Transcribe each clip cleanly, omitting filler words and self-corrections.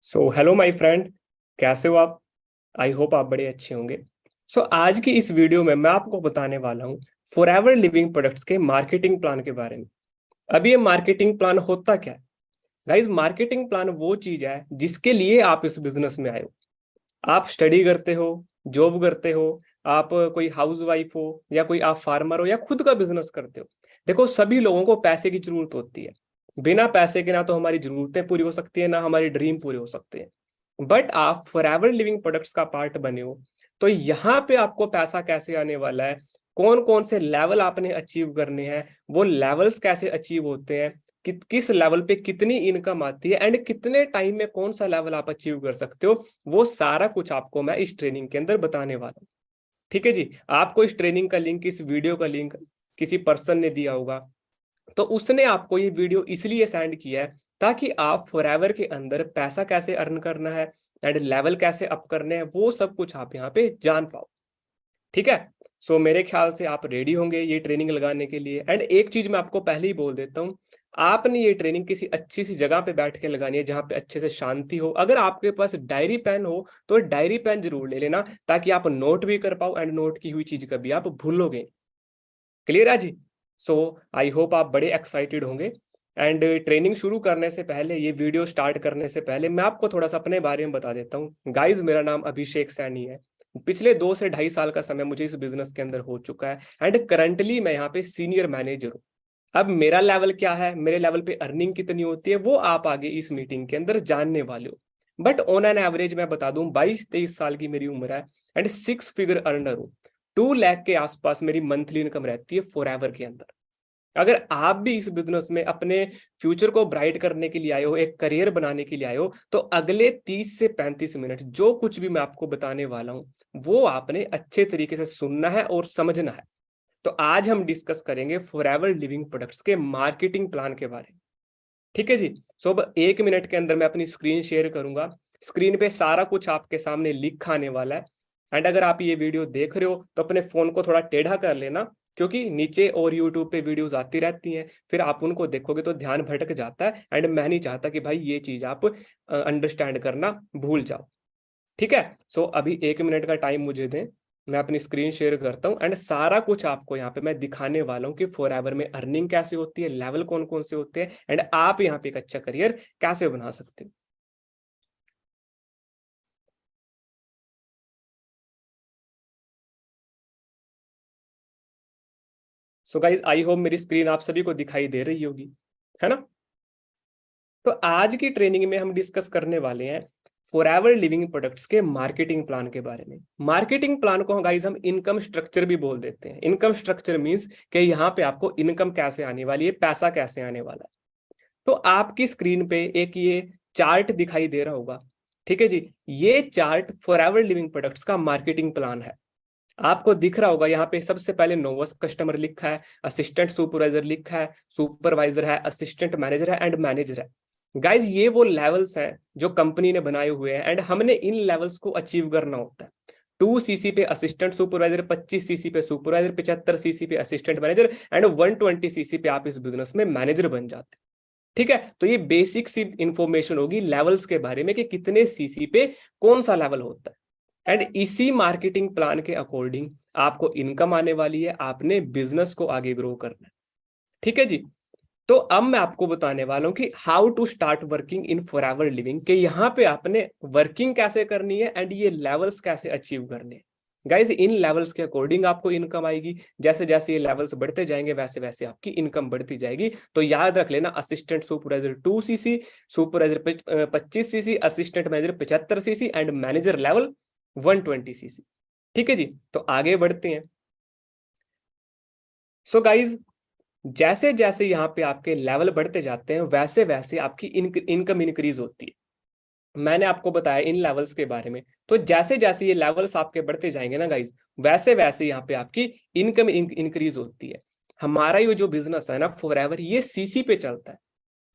So hello my friend, कैसे हो आप? आई होप आप बड़े अच्छे होंगे। आज की इस वीडियो में मैं आपको बताने वाला हूँ फॉरएवर लिविंग प्रोडक्ट्स के मार्केटिंग प्लान के बारे में। अब ये मार्केटिंग प्लान होता क्या है? गाइस, मार्केटिंग प्लान वो चीज है जिसके लिए आप इस बिजनेस में आए हो। आप स्टडी करते हो, जॉब करते हो, आप कोई हाउस वाइफ हो या कोई आप फार्मर हो या खुद का बिजनेस करते हो। देखो, सभी लोगों को पैसे की जरूरत होती है। बिना पैसे के ना तो हमारी जरूरतें पूरी हो सकती है, ना हमारी ड्रीम पूरे हो सकते हैं। बट आप फॉरएवर लिविंग प्रोडक्ट्स का पार्ट बने हो, तो यहाँ पे आपको पैसा कैसे आने वाला है, कौन कौन से लेवल आपने अचीव करने हैं, वो लेवल्स कैसे अचीव होते हैं, किस लेवल पे कितनी इनकम आती है एंड कितने टाइम में कौन सा लेवल आप अचीव कर सकते हो, वो सारा कुछ आपको मैं इस ट्रेनिंग के अंदर बताने वाला हूँ। ठीक है जी। आपको इस ट्रेनिंग का लिंक, इस वीडियो का लिंक किसी पर्सन ने दिया होगा, तो उसने आपको ये वीडियो इसलिए सेंड किया है ताकि आप फॉरएवर के अंदर पैसा कैसे अर्न करना है एंड लेवल कैसे अप करने हैं, वो सब कुछ आप यहाँ पे जान पाओ। ठीक है। मेरे ख्याल से आप रेडी होंगे ये ट्रेनिंग लगाने के लिए। एंड एक चीज मैं आपको पहले ही बोल देता हूँ, आपने ये ट्रेनिंग किसी अच्छी सी जगह पे बैठ के लगानी है जहां पे अच्छे से शांति हो। अगर आपके पास डायरी पेन हो तो डायरी पेन जरूर ले लेना, ताकि आप नोट भी कर पाओ एंड नोट की हुई चीज कभी आप भूलोगे। क्लियर है जी। सो आई होप आप बड़े एक्साइटेड होंगे। एंड ट्रेनिंग शुरू करने से पहले, ये वीडियो स्टार्ट करने से पहले, मैं आपको थोड़ा सा अपने बारे में बता देता हूँ। गाइज, मेरा नाम अभिषेक सैनी है। पिछले 2 से ढाई साल का समय मुझे इस बिजनेस के अंदर हो चुका है एंड करंटली मैं यहाँ पे सीनियर मैनेजर हूँ। अब मेरा लेवल क्या है, मेरे लेवल पे अर्निंग कितनी होती है, वो आप आगे इस मीटिंग के अंदर जानने वाले हो। बट ऑन एन एवरेज मैं बता दूं, 22-23 साल की मेरी उम्र है एंड 6 फिगर अर्नर हूँ। 2 लाख के आसपास मेरी मंथली इनकम रहती है फॉरएवर के अंदर। अगर आप भी इस बिजनेस में अपने फ्यूचर को ब्राइट करने के लिए आए हो, एक करियर बनाने के लिए आए हो, तो अगले 30 से 35 मिनट जो कुछ भी मैं आपको बताने वाला हूं, वो आपने अच्छे तरीके से सुनना है और समझना है। तो आज हम डिस्कस करेंगे फॉरएवर लिविंग प्रोडक्ट्स के मार्केटिंग प्लान के बारे में। ठीक है जी। अब 1 मिनट के अंदर मैं अपनी स्क्रीन शेयर करूंगा। स्क्रीन पे सारा कुछ आपके सामने लिखा आने वाला है। एंड अगर आप ये वीडियो देख रहे हो तो अपने फोन को थोड़ा टेढ़ा कर लेना, क्योंकि नीचे और यूट्यूब पे वीडियोस आती रहती हैं, फिर आप उनको देखोगे तो ध्यान भटक जाता है एंड मैं नहीं चाहता कि भाई ये चीज आप अंडरस्टैंड करना भूल जाओ। ठीक है। अभी 1 मिनट का टाइम मुझे दें, मैं अपनी स्क्रीन शेयर करता हूँ एंड सारा कुछ आपको यहाँ पे मैं दिखाने वाला हूँ कि फॉरएवर में अर्निंग कैसे होती है, लेवल कौन कौन से होते हैं एंड आप यहाँ पे एक अच्छा करियर कैसे बना सकते हो। गाइज, आई होप मेरी स्क्रीन आप सभी को दिखाई दे रही होगी, है ना? तो आज की ट्रेनिंग में हम डिस्कस करने वाले हैं फॉरएवर लिविंग प्रोडक्ट्स के मार्केटिंग प्लान के बारे में। मार्केटिंग प्लान को गाइस हम इनकम स्ट्रक्चर भी बोल देते हैं। इनकम स्ट्रक्चर मींस कि यहाँ पे आपको इनकम कैसे आने वाली है, पैसा कैसे आने वाला है। तो आपकी स्क्रीन पे एक ये चार्ट दिखाई दे रहा होगा। ठीक है जी। ये चार्ट फॉरएवर लिविंग प्रोडक्ट्स का मार्केटिंग प्लान है। आपको दिख रहा होगा यहाँ पे सबसे पहले नोवस कस्टमर लिखा है, असिस्टेंट सुपरवाइजर लिखा है, सुपरवाइजर है, असिस्टेंट मैनेजर है एंड मैनेजर है। गाइज, ये वो लेवल्स हैं जो कंपनी ने बनाए हुए हैं एंड हमने इन लेवल्स को अचीव करना होता है। 2 सीसी पे असिस्टेंट सुपरवाइजर, 25 सीसी पे सुपरवाइजर, 75 सीसी पे असिस्टेंट मैनेजर एंड 120 सीसी पे आप इस बिजनेस में मैनेजर बन जाते हैं। ठीक है। तो ये बेसिक सी इंफॉर्मेशन होगी लेवल्स के बारे में कि कितने सीसी पे कौन सा लेवल होता है एंड इसी मार्केटिंग प्लान के अकॉर्डिंग आपको इनकम आने वाली है, आपने बिजनेस को आगे ग्रो करना है। ठीक है जी। तो अब मैं आपको बताने वाला हूं कि how to start working in Forever Living, के यहाँ पे आपने वर्किंग कैसे करनी है एंड ये लेवल्स कैसे अचीव करने हैं। गाइज, इन लेवल्स के अकॉर्डिंग आपको इनकम आएगी। जैसे जैसे ये लेवल्स बढ़ते जाएंगे वैसे वैसे आपकी इनकम बढ़ती जाएगी। तो याद रख लेना, assistant supervisor 2 CC, supervisor 25 CC, assistant manager 75 CC and manager level 120 CC. ठीक है जी। तो आगे बढ़ते हैं। गाइज, जैसे जैसे यहाँ पे आपके लेवल बढ़ते जाते हैं वैसे वैसे आपकी इनकम इंक्रीज होती है। मैंने आपको बताया इन लेवल्स के बारे में। तो जैसे जैसे ये लेवल्स आपके बढ़ते जाएंगे ना गाइज, वैसे वैसे यहाँ पे आपकी इनकम इंक्रीज होती है। हमारा ये जो बिजनेस है ना फॉरएवर, ये सीसी पे चलता है।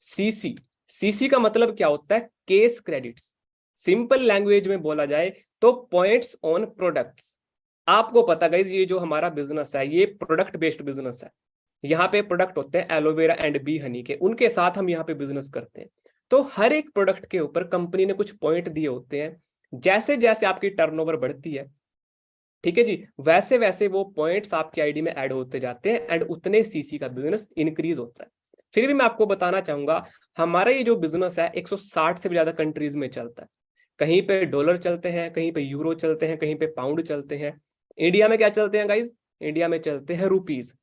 सीसी, सीसी का मतलब क्या होता है? Case credits. सिंपल लैंग्वेज में बोला जाए तो पॉइंट्स ऑन प्रोडक्ट्स। आपको पता गाइज, ये जो हमारा बिजनेस है ये प्रोडक्ट बेस्ड बिजनेस है। यहाँ पे प्रोडक्ट होते हैं एलोवेरा एंड बी हनी के, उनके साथ हम यहाँ पे बिजनेस करते हैं। तो हर एक प्रोडक्ट के ऊपर कंपनी ने कुछ पॉइंट दिए होते हैं। जैसे जैसे आपकी टर्नओवर बढ़ती है, ठीक है जी, वैसे वैसे वो पॉइंट्स आपकी आईडी में ऐड होते जाते हैं एंड उतने सीसी का बिजनेस इंक्रीज होता है। फिर भी मैं आपको बताना चाहूंगा, हमारा ये जो बिजनेस है 160 से भी ज्यादा कंट्रीज में चलता है। कहीं पे डॉलर चलते हैं, कहीं पे यूरो चलते हैं, कहीं पे पाउंड चलते हैं। इंडिया में क्या चलते हैं गाइज? इंडिया में चलते हैं रुपीज।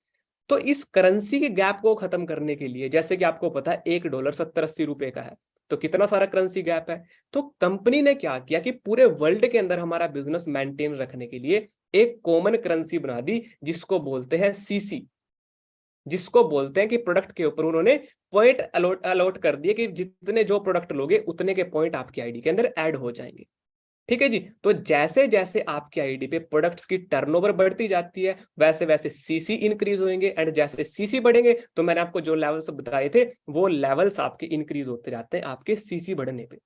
तो इस करेंसी के गैप को खत्म करने के लिए, जैसे कि आपको पता है $1 70-80 का है, तो कितना सारा करेंसी गैप है। तो कंपनी ने क्या किया कि पूरे वर्ल्ड के अंदर हमारा बिजनेस मेंटेन रखने के लिए एक कॉमन करेंसी बना दी, जिसको बोलते हैं सीसी, जिसको बोलते हैं कि प्रोडक्ट के ऊपर उन्होंने पॉइंट अलॉट अलॉट कर दिए कि जितने जो प्रोडक्ट लोगे उतने के पॉइंट आपकी आईडी के अंदर ऐड हो जाएंगे। ठीक है जी। तो जैसे जैसे आपकी आईडी पे प्रोडक्ट्स की टर्नओवर बढ़ती जाती है, वैसे वैसे सीसी इंक्रीज होंगे एंड जैसे सीसी बढ़ेंगे, तो मैंने आपको जो लेवल्स बताए थे वो लेवल्स आपके इंक्रीज होते जाते हैं आपके सीसी बढ़ने पे।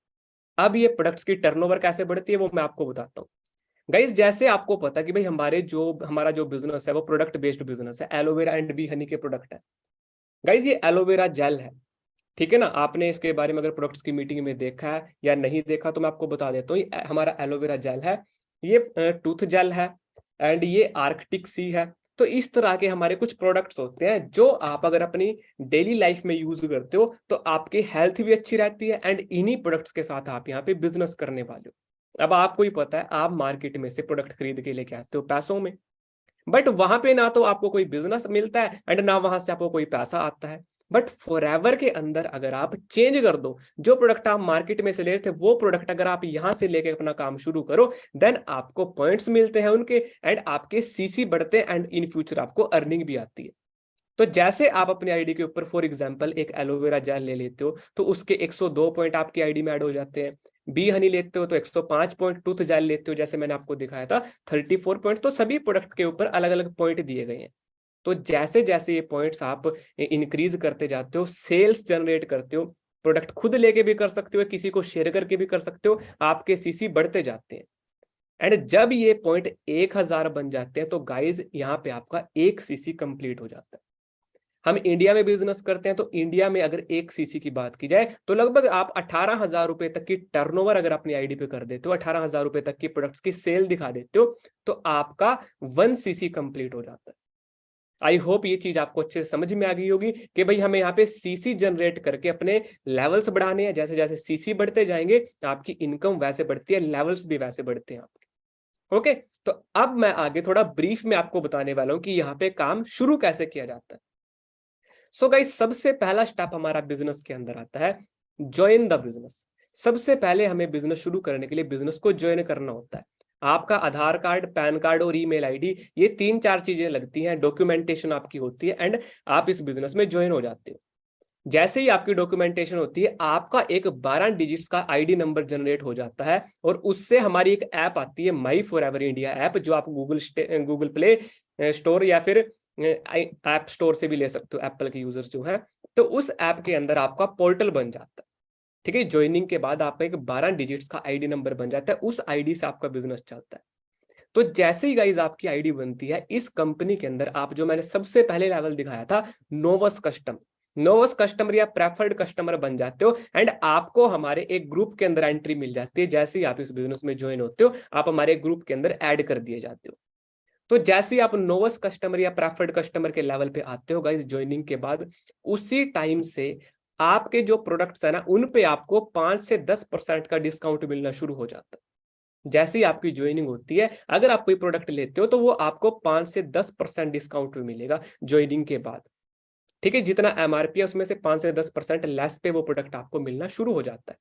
अब ये प्रोडक्ट्स की टर्नओवर कैसे बढ़ती है वो मैं आपको बताता हूँ। गाइस, जैसे आपको पता है कि भाई हमारा जो बिजनेस है वो प्रोडक्ट बेस्ड बिजनेस है, एलोवेरा एंड बी हनी के प्रोडक्ट है। गाइस, ये एलोवेरा जेल है, ठीक है ना। आपने इसके बारे में अगर प्रोडक्ट्स की मीटिंग में देखा है या नहीं देखा तो मैं आपको बता देता हूँ। ये हमारा एलोवेरा जेल है, ये टूथ जेल है एंड ये आर्कटिक सी है। तो इस तरह के हमारे कुछ प्रोडक्ट्स होते हैं जो आप अगर अपनी डेली लाइफ में यूज करते हो तो आपकी हेल्थ भी अच्छी रहती है एंड इन्हीं प्रोडक्ट्स के साथ आप यहाँ पे बिजनेस करने वाले हो। अब आपको ही पता है, आप मार्केट में से प्रोडक्ट खरीद के लेके आते हो पैसों में, बट वहां पे ना तो आपको कोई बिजनेस मिलता है एंड ना वहां से आपको कोई पैसा आता है। बट फॉरएवर के अंदर अगर आप चेंज कर दो, जो प्रोडक्ट आप मार्केट में से ले रहे थे वो प्रोडक्ट अगर आप यहां से लेके अपना काम शुरू करो, देन आपको पॉइंट्स मिलते हैं उनके एंड आपके सीसी बढ़ते हैं एंड इन फ्यूचर आपको अर्निंग भी आती है। तो जैसे आप अपनी आईडी के ऊपर फॉर एग्जांपल एक एलोवेरा जेल ले लेते हो तो उसके 102 पॉइंट आपकी आईडी में ऐड हो जाते हैं। बी हनी लेते हो तो 105 पॉइंट, टूथ जेल लेते हो जैसे मैंने आपको दिखाया था 34 पॉइंट। तो सभी प्रोडक्ट के ऊपर अलग अलग पॉइंट दिए गए हैं। तो जैसे जैसे ये पॉइंट्स आप इंक्रीज करते जाते हो, सेल्स जनरेट करते हो, प्रोडक्ट खुद लेके भी कर सकते हो, किसी को शेयर करके भी कर सकते हो, आपके सीसी बढ़ते जाते हैं। एंड जब ये पॉइंट 1000 बन जाते हैं तो गाइज यहाँ पे आपका एक सीसी कंप्लीट हो जाता है। हम इंडिया में बिजनेस करते हैं तो इंडिया में अगर एक सीसी की बात की जाए तो लगभग आप 18,000 रुपए तक की टर्नओवर अगर अपनी आईडी पे कर देते हो, 18,000 रुपए तक की प्रोडक्ट्स की सेल दिखा देते हो, तो आपका 1 सीसी कंप्लीट हो जाता है। आई होप ये चीज आपको अच्छे से समझ में आ गई होगी कि भाई हमें यहाँ पे सीसी जनरेट करके अपने लेवल्स बढ़ाने हैं। जैसे जैसे सीसी बढ़ते जाएंगे आपकी इनकम वैसे बढ़ती है, लेवल्स भी वैसे बढ़ते हैं आपके। ओके, तो अब मैं आगे थोड़ा ब्रीफ में आपको बताने वाला हूं कि यहाँ पे काम शुरू कैसे किया जाता है। सो गाइस, सबसे पहला स्टेप हमारा बिजनेस के अंदर आता है ज्वाइन द बिजनेस। सबसे पहले हमें बिजनेस शुरू करने के लिए बिजनेस को ज्वाइन करना होता है। आपका आधार कार्ड, पैन कार्ड और ईमेल आईडी, ये 3-4 चीजें लगती हैं, डॉक्यूमेंटेशन आपकी होती है एंड आप इस बिजनेस में ज्वाइन हो जाते हो। जैसे ही आपकी डॉक्यूमेंटेशन होती है, आपका एक 12 डिजिट्स का आईडी नंबर जनरेट हो जाता है और उससे हमारी एक ऐप आती है, माई फॉर एवर इंडिया ऐप, जो आप गूगल प्ले स्टोर या फिर ऐप स्टोर से भी ले सकते हो, एप्पल के यूजर्स जो है। तो उस ऐप के अंदर आपका पोर्टल बन जाता है। ठीक है, ज्वाइनिंग के बाद आपका एक 12 डिजिट्स का आईडी नंबर बन जाता है, उस आईडी से आपका बिजनेस चलता है। तो जैसे ही गाइज आपकी आईडी बनती है, इस कंपनी के अंदर आप जो मैंने सबसे पहले लेवल दिखाया था, नोवस कस्टमर या प्रेफर्ड कस्टमर बन जाते हो एंड आपको हमारे एक ग्रुप के अंदर एंट्री मिल जाती है। जैसे ही आप इस बिजनेस में ज्वाइन होते हो, आप हमारे ग्रुप के अंदर ऐड कर दिए जाते हो। तो जैसे ही आप नोवस कस्टमर या प्रेफर्ड कस्टमर के लेवल पे आते हो गाइस ज्वाइनिंग के बाद, उसी टाइम से आपके जो प्रोडक्ट्स है ना, उन पे आपको 5 से 10% का डिस्काउंट मिलना शुरू हो जाता है। जैसे ही आपकी ज्वाइनिंग होती है, अगर आप कोई प्रोडक्ट लेते हो तो वो आपको 5 से 10% डिस्काउंट भी मिलेगा ज्वाइनिंग के बाद। ठीक है, जितना एमआरपी है उसमें से 5 से 10% लेस पे वो प्रोडक्ट आपको मिलना शुरू हो जाता है।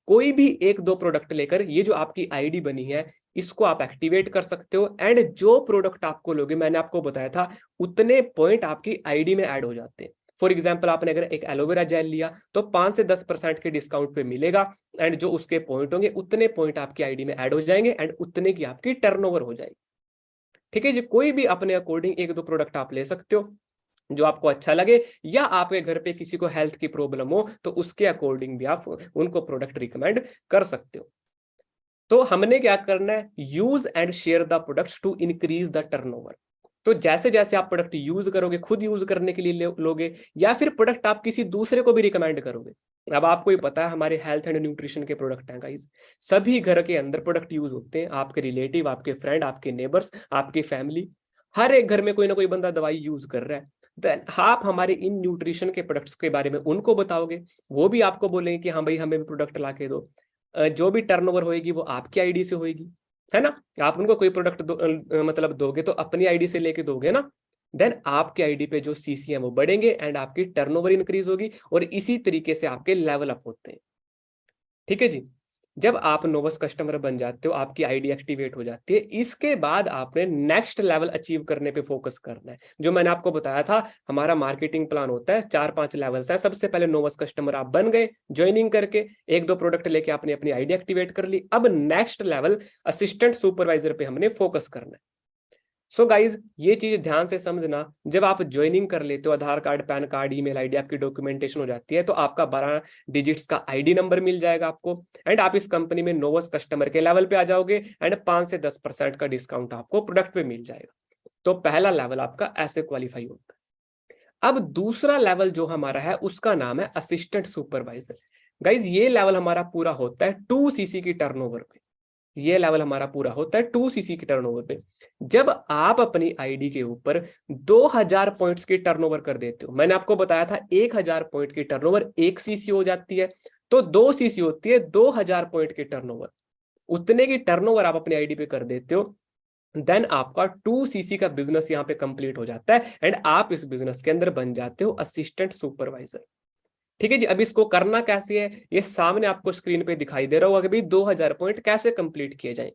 कोई भी 1-2 प्रोडक्ट लेकर ये जो आपकी आईडी बनी है इसको आप एक्टिवेट कर सकते हो एंड जो प्रोडक्ट आपको लोगे, मैंने आपको बताया था, उतने पॉइंट आपकी आईडी में ऐड हो जाते हैं। फॉर एग्जांपल, आपने अगर एक एलोवेरा जेल लिया तो 5 से 10% के डिस्काउंट पे मिलेगा एंड जो उसके पॉइंट होंगे उतने पॉइंट आपकी आईडी में ऐड हो जाएंगे एंड उतने की आपकी टर्नओवर हो जाएगी। ठीक है जी, कोई भी अपने अकॉर्डिंग 1-2 प्रोडक्ट आप ले सकते हो जो आपको अच्छा लगे, या आपके घर पे किसी को हेल्थ की प्रॉब्लम हो तो उसके अकॉर्डिंग भी आप उनको प्रोडक्ट रिकमेंड कर सकते हो। तो हमने क्या करना है, use and share the products to increase the turnover. तो जैसे जैसे आप प्रोडक्ट यूज करोगे, खुद यूज करने के लिए लोगे या फिर प्रोडक्ट आप किसी दूसरे को भी रिकमेंड करोगे, अब आपको ही पता है हमारे हेल्थ एंड न्यूट्रिशन के प्रोडक्ट हैं गाइस, सभी घर के अंदर प्रोडक्ट यूज होते हैं, आपके रिलेटिव, आपके फ्रेंड, आपके नेबर्स, आपकी फैमिली, हर एक घर में कोई ना कोई बंदा दवाई यूज कर रहा है। देन आप हमारे इन न्यूट्रिशन के प्रोडक्ट्स के बारे में उनको बताओगे, वो भी आपको बोलेंगे कि हाँ भाई हमें भी प्रोडक्ट ला के दो। जो भी टर्नओवर होएगी वो आपकी आईडी से होएगी, है ना। आप उनको कोई प्रोडक्ट मतलब दोगे तो अपनी आईडी से लेके दोगे ना। देन आपके आईडी पे जो सीसी है वो बढ़ेंगे एंड आपकी टर्नओवर इंक्रीज होगी, और इसी तरीके से आपके लेवल अप होते हैं। ठीक है जी। जब आप नोवस कस्टमर बन जाते हो, आपकी आईडी एक्टिवेट हो जाती है, इसके बाद आपने नेक्स्ट लेवल अचीव करने पे फोकस करना है। जो मैंने आपको बताया था, हमारा मार्केटिंग प्लान होता है, 4-5 लेवल्स है। सबसे पहले नोवस कस्टमर आप बन गए, ज्वाइनिंग करके 1-2 प्रोडक्ट लेके आपने अपनी आईडी एक्टिवेट कर ली। अब नेक्स्ट लेवल असिस्टेंट सुपरवाइजर पे हमने फोकस करना है। सो गाइज ये चीज ध्यान से समझना, जब आप ज्वाइनिंग कर लेते हो, Aadhaar card, PAN card, email ID, आपकी डॉक्यूमेंटेशन हो जाती है, तो आपका 12 डिजिट्स का आईडी नंबर मिल जाएगा आपको, एंड आप इस कंपनी में नोवस कस्टमर के लेवल पे आ जाओगे, एंड 5 से 10% का डिस्काउंट आपको प्रोडक्ट पे मिल जाएगा। तो पहला लेवल आपका ऐसे क्वालिफाई होता है। अब दूसरा लेवल जो हमारा है उसका नाम है असिस्टेंट सुपरवाइजर। गाइज ये लेवल हमारा पूरा होता है 2cc की टर्नओवर पे। ये लेवल हमारा पूरा होता है 2cc की टर्नओवर पे। जब आप अपनी आईडी के ऊपर 2000 पॉइंट्स की टर्नओवर कर देते हो, मैंने आपको बताया था 1000 पॉइंट की टर्नओवर 1cc हो जाती है, तो 2cc होती है 2000 पॉइंट की टर्नओवर। उतने की टर्नओवर आप अपनी आईडी पे कर देते हो, देन आपका 2cc का बिजनेस यहाँ पे कंप्लीट हो जाता है, एंड आप इस बिजनेस के अंदर बन जाते हो असिस्टेंट सुपरवाइजर। ठीक है जी। अब इसको करना कैसे है, ये सामने आपको स्क्रीन पे दिखाई दे रहा होगा कि भाई 2000 पॉइंट कैसे कंप्लीट किए जाएं।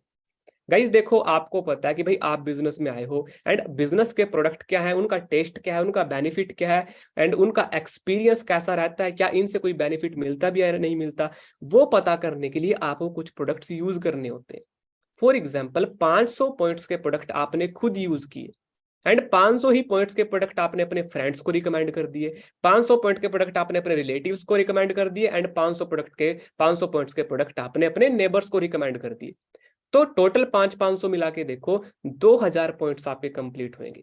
गाइज देखो, आपको पता है कि भाई आप बिजनेस में आए हो, एंड बिजनेस के प्रोडक्ट क्या है, उनका टेस्ट क्या है, उनका बेनिफिट क्या है, एंड उनका एक्सपीरियंस कैसा रहता है, क्या इनसे कोई बेनिफिट मिलता भी है या नहीं मिलता, वो पता करने के लिए आपको कुछ प्रोडक्ट्स यूज करने होते हैं। फॉर एग्जाम्पल 500 पॉइंट्स के प्रोडक्ट आपने खुद यूज किए, एंड 500 ही पॉइंट्स के प्रोडक्ट आपने अपने फ्रेंड्स को रिकमेंड कर दिए, 500 पॉइंट के प्रोडक्ट आपने अपने रिलेटिव्स को रिकमेंड कर दिए, एंड 500 पॉइंट्स के प्रोडक्ट आपने अपने नेबर्स को रिकमेंड कर दिए। तो टोटल 500 मिला के देखो, 2000 पॉइंट्स आपके कंप्लीट होंगे।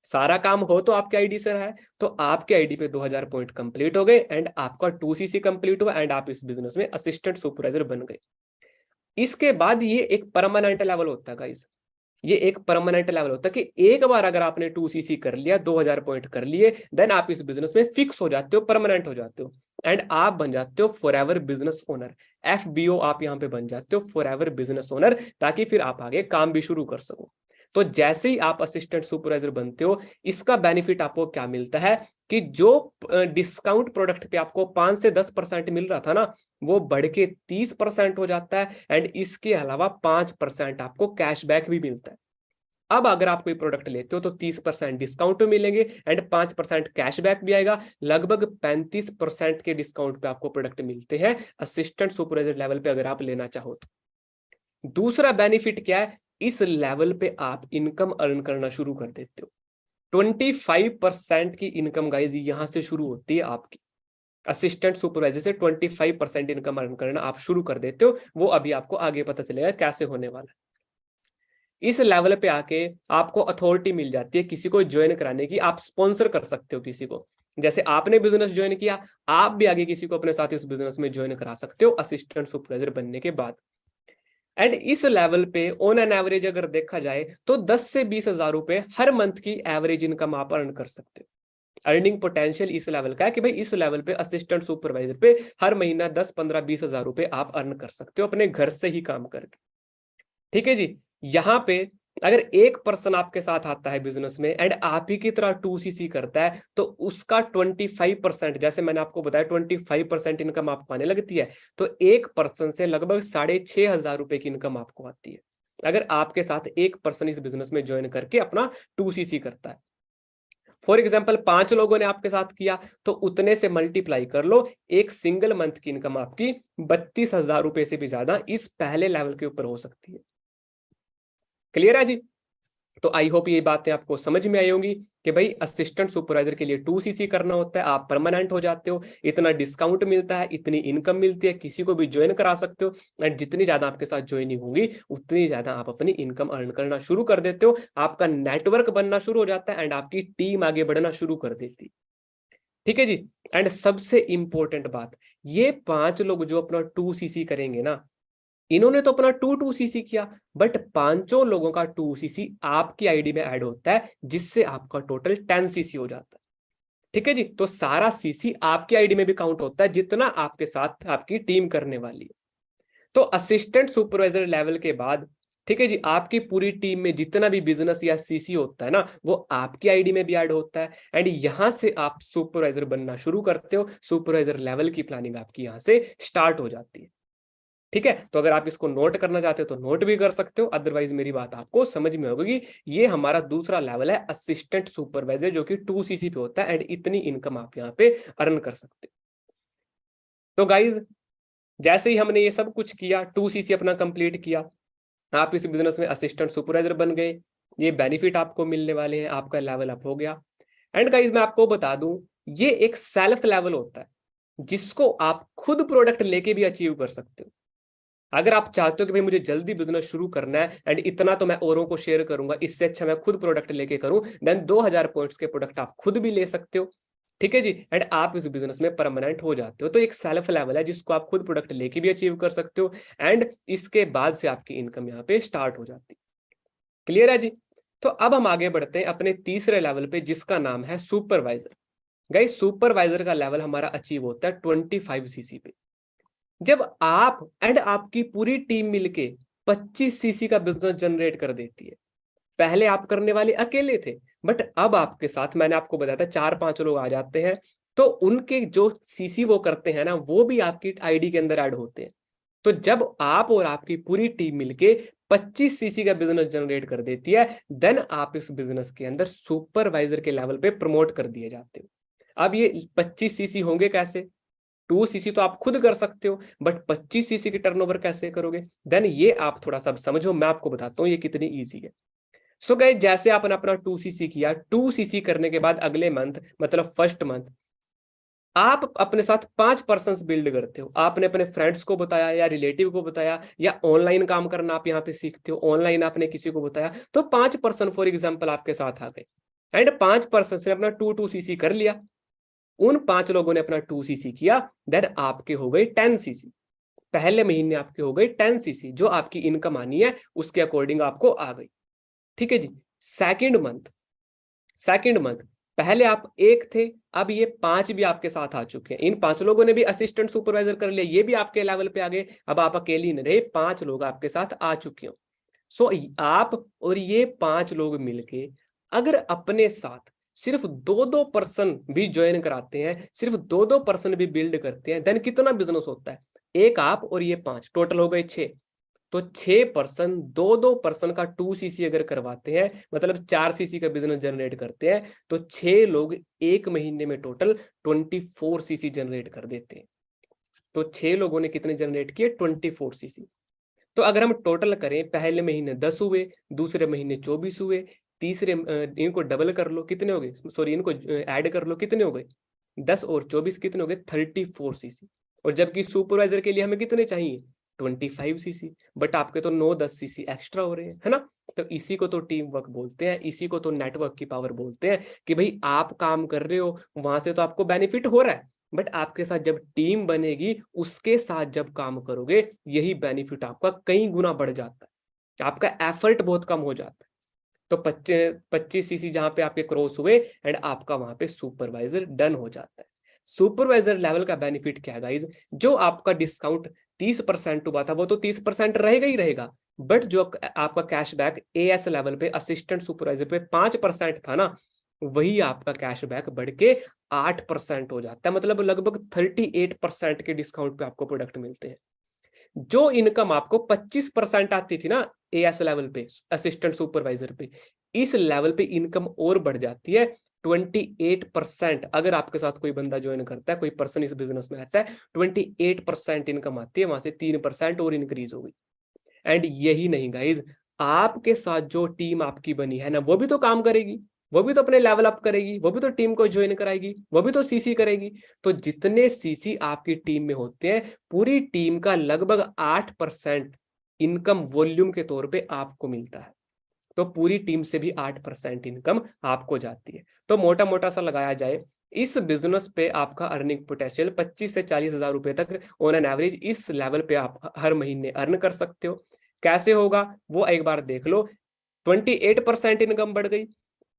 सारा काम हो तो आपके आईडी से रहा है, तो आपके आईडी पे 2000 पॉइंट कंप्लीट हो गए, एंड आपका 2cc कंप्लीट हुआ, एंड आप इस बिजनेस में असिस्टेंट सुपरवाइजर बन गए। इसके बाद ये एक परमानेंट लेवल होता है गाइस। ये एक परमानेंट लेवल होता है कि एक बार अगर आपने 2cc कर लिया, 2000 पॉइंट कर लिए, देन आप इस बिजनेस में फिक्स हो जाते हो, परमानेंट हो जाते हो, एंड आप बन जाते हो फॉरएवर बिजनेस ओनर। FBO आप यहाँ पे बन जाते हो, फॉरएवर बिजनेस ओनर, ताकि फिर आप आगे काम भी शुरू कर सको। तो जैसे ही आप असिस्टेंट सुपरवाइजर बनते हो, इसका बेनिफिट आपको क्या मिलता है कि जो डिस्काउंट प्रोडक्ट पे आपको 5 से 10% मिल रहा था ना, वो बढ़ के 30% हो जाता है, एंड इसके अलावा 5% आपको कैशबैक भी मिलता है। अब अगर आप कोई प्रोडक्ट लेते हो तो 30% डिस्काउंट मिलेंगे, एंड 5% कैशबैक भी आएगा। लगभग 35% के डिस्काउंट पे आपको प्रोडक्ट मिलते हैं असिस्टेंट सुपरवाइजर लेवल पे, अगर आप लेना चाहो तो। दूसरा बेनिफिट क्या है, इस लेवल पे आप इनकम अर्न करना शुरू कर देते हो। 25% की इनकम गाइज यहां से शुरू होती है आपकी। असिस्टेंट सुपरवाइजर से 25% इनकम अर्न करना आप शुरू कर देते हो। वो अभी आपको आगे पता चलेगा कैसे होने वाला है। इस लेवल पे आके आपको अथॉरिटी मिल जाती है किसी को ज्वाइन कराने की, आप स्पॉन्सर कर सकते हो किसी को। जैसे आपने बिजनेस ज्वाइन किया, आप भी आगे किसी को अपने साथ इस बिजनेस में ज्वाइन करा सकते हो असिस्टेंट सुपरवाइजर बनने के बाद। एंड इस लेवल पे ऑन एन एवरेज अगर देखा जाए तो 10 से 20 हजार रुपए हर मंथ की एवरेज इनकम आप अर्न कर सकते हो। अर्निंग पोटेंशियल इस लेवल का है कि भाई इस लेवल पे असिस्टेंट सुपरवाइजर पे हर महीना 10, 15, 20 हजार रुपए आप अर्न कर सकते हो अपने घर से ही काम करके। ठीक है जी। यहाँ पे अगर एक पर्सन आपके साथ आता है बिजनेस में, एंड आप ही की तरह 2cc करता है, तो उसका 25%, जैसे मैंने आपको बताया 25% इनकम आपको आने लगती है, तो एक पर्सन से लगभग 6500 रुपए की इनकम आपको आती है, अगर आपके साथ एक पर्सन इस बिजनेस में ज्वाइन करके अपना 2cc करता है। फॉर एग्जाम्पल 5 लोगों ने आपके साथ किया, तो उतने से मल्टीप्लाई कर लो, एक सिंगल मंथ की इनकम आपकी 32,000 रुपए से भी ज्यादा इस पहले लेवल के ऊपर हो सकती है। क्लियर है जी। तो आई होप ये बातें आपको समझ में आई होंगी कि भाई असिस्टेंट सुपरवाइजर के लिए 2cc करना होता है, आप परमानेंट हो जाते हो, इतना डिस्काउंट मिलता है, इतनी इनकम मिलती है, किसी को भी ज्वाइन करा सकते हो, एंड जितनी ज्यादा आपके साथ ज्वाइनिंग होगी उतनी ज्यादा आप अपनी इनकम अर्न करना शुरू कर देते हो, आपका नेटवर्क बनना शुरू हो जाता है, एंड आपकी टीम आगे बढ़ना शुरू कर देती है। ठीक है जी। एंड सबसे इंपॉर्टेंट बात, ये 5 लोग जो अपना 2cc करेंगे ना, इन्होंने तो अपना 2cc किया, बट 5 लोगों का 2cc आपकी आईडी में ऐड होता है, जिससे आपका टोटल 10cc हो जाता है। ठीक है जी। तो सारा सीसी आपकी आईडी में भी काउंट होता है, जितना आपके साथ आपकी टीम करने वाली है। तो असिस्टेंट सुपरवाइजर लेवल के बाद, ठीक है जी, आपकी पूरी टीम में जितना भी बिजनेस या सीसी होता है ना, वो आपकी आईडी में भी ऐड होता है। एंड यहां से आप सुपरवाइजर बनना शुरू करते हो, सुपरवाइजर लेवल की प्लानिंग आपकी यहां से स्टार्ट हो जाती है। ठीक है। तो अगर आप इसको नोट करना चाहते हो तो नोट भी कर सकते हो, अदरवाइज मेरी बात आपको समझ में होगी। ये हमारा दूसरा लेवल है असिस्टेंट सुपरवाइजर, जो कि 2cc पे होता है, एंड इतनी इनकम आप यहाँ पे अर्न कर सकते हो। तो गाइज, जैसे ही हमने ये सब कुछ किया, 2cc अपना कंप्लीट किया, आप इस बिजनेस में असिस्टेंट सुपरवाइजर बन गए, ये बेनिफिट आपको मिलने वाले हैं, आपका लेवल अप हो गया। एंड गाइज, मैं आपको बता दूं, ये एक सेल्फ लेवल होता है, जिसको आप खुद प्रोडक्ट लेके भी अचीव कर सकते हो। अगर आप चाहते हो कि भाई मुझे जल्दी बिजनेस शुरू करना है एंड इतना तो मैं औरों को शेयर करूंगा, इससे अच्छा मैं खुद प्रोडक्ट लेके करूं, देन 2000 पॉइंट्स के प्रोडक्ट आप खुद भी ले सकते हो। ठीक है जी। एंड आप इस बिजनेस में परमानेंट हो जाते हो। तो एक सेल्फ लेवल है, जिसको आप खुद प्रोडक्ट लेके भी अचीव कर सकते हो, एंड इसके बाद से आपकी इनकम यहाँ पे स्टार्ट हो जाती है। क्लियर है जी। तो अब हम आगे बढ़ते हैं अपने तीसरे लेवल पे, जिसका नाम है सुपरवाइजर। गाइस, सुपरवाइजर का लेवल हमारा अचीव होता है 25cc पे। जब आप एंड आपकी पूरी टीम मिलके 25cc का बिजनेस जनरेट कर देती है। पहले आप करने वाले अकेले थे, बट अब आपके साथ, मैंने आपको बताया था, 4-5 लोग आ जाते हैं, तो उनके जो सीसी वो करते हैं ना, वो भी आपकी आईडी के अंदर ऐड होते हैं। तो जब आप और आपकी पूरी टीम मिलके 25cc का बिजनेस जनरेट कर देती है, देन आप इस बिजनेस के अंदर सुपरवाइजर के लेवल पे प्रमोट कर दिए जाते हो। अब ये 25cc होंगे कैसे? 2cc तो आप खुद कर सकते हो, बट 25cc की टर्नओवर कैसे करोगे? देन ये आप थोड़ा सा समझो, मैं आपको बताता हूँ ये कितनी ईजी है। सो गाइस, जैसे आपने अपना 2cc किया, 2cc करने के बाद अगले मंथ, मतलब फर्स्ट मंथ, आप अपने साथ 5 पर्सन बिल्ड करते हो। आपने अपने फ्रेंड्स को बताया, या रिलेटिव को बताया, या ऑनलाइन काम करना आप यहाँ पे सीखते हो, ऑनलाइन आपने किसी को बताया, तो 5 पर्सन फॉर एग्जाम्पल आपके साथ आ गए, एंड 5 पर्सन ने अपना 2cc कर लिया। उन 5 लोगों ने अपना 2cc किया, देन आपके हो गए 10cc। पहले महीने आपके हो गए 10cc, जो आपकी इनकम आनी है उसके अकॉर्डिंग आपको आ गई। ठीक है जी। सेकंड मंथ पहले आप एक थे, अब ये 5 भी आपके साथ आ चुके हैं। इन 5 लोगों ने भी असिस्टेंट सुपरवाइजर कर लिया, ये भी आपके लेवल पे आ गए। अब आप अकेले नहीं रहे, 5 लोग आपके साथ आ चुके हो। सो आप और ये 5 लोग मिलके अगर अपने साथ सिर्फ 2-2 पर्सन भी ज्वाइन कराते हैं, सिर्फ 2-2 पर्सन भी बिल्ड करते हैं, देन कितना बिजनेस होता है? एक आप और ये 5, टोटल हो गए 6। तो 6 पर्सन 2-2 पर्सन का 2cc अगर करवाते हैं, मतलब 4cc का बिजनेस जनरेट करते हैं, तो 6 लोग एक महीने में टोटल 24cc जनरेट कर देते हैं। तो 6 लोगों ने कितने जनरेट किए? 24cc। तो अगर हम टोटल करें, पहले महीने 10 हुए, दूसरे महीने 24 हुए, तीसरे इनको डबल कर लो, कितने हो गए? सॉरी, इनको ऐड कर लो, कितने हो गए? 10 और 24 कितने हो गए? 34cc। और जबकि सुपरवाइजर के लिए हमें कितने चाहिए? 25cc। बट आपके तो 9-10cc एक्स्ट्रा हो रहे हैं, है ना? तो इसी को तो टीम वर्क बोलते हैं, इसी को तो नेटवर्क की पावर बोलते हैं, कि भाई आप काम कर रहे हो, वहां से तो आपको बेनिफिट हो रहा है, बट आपके साथ जब टीम बनेगी, उसके साथ जब काम करोगे, यही बेनिफिट आपका कई गुना बढ़ जाता है, आपका एफर्ट बहुत कम हो जाता है। तो 25cc जहां पे आपके क्रॉस हुए, एंड आपका वहां पे सुपरवाइजर डन हो जाता है। सुपरवाइजर लेवल का बेनिफिट क्या है गाइज? जो आपका डिस्काउंट 30% हुआ था, वो तो 30% रहेगा ही रहेगा, बट जो आपका कैशबैक एएस लेवल पे, असिस्टेंट सुपरवाइजर पे 5% था ना, वही आपका कैशबैक बढ़ के 8% हो जाता है। मतलब लगभग 38% के डिस्काउंट पे आपको प्रोडक्ट मिलते हैं। जो इनकम आपको 25% आती थी ना एएस लेवल पे, असिस्टेंट सुपरवाइजर पे, इस लेवल पे इनकम और बढ़ जाती है 28%। अगर आपके साथ कोई बंदा ज्वाइन करता है, कोई पर्सन इस बिजनेस में आता है, 28% इनकम आती है, वहां से 3% और इंक्रीज होगी। एंड यही नहीं गाइज, आपके साथ जो टीम आपकी बनी है ना, वो भी तो काम करेगी, वो भी तो अपने लेवल अप करेगी, वो भी तो टीम को ज्वाइन कराएगी, वो भी तो सीसी करेगी। तो जितने सीसी आपकी टीम में होते हैं, पूरी टीम का लगभग 8% इनकम वॉल्यूम के तौर पे आपको मिलता है। तो पूरी टीम से भी 8% इनकम आपको जाती है। तो मोटा मोटा सा लगाया जाए, इस बिजनेस पे आपका अर्निंग पोटेंशियल 25 से 40 हजार रुपए तक ऑन एन एवरेज इस लेवल पे आप हर महीने अर्न कर सकते हो। कैसे होगा वो एक बार देख लो। 28% इनकम बढ़ गई।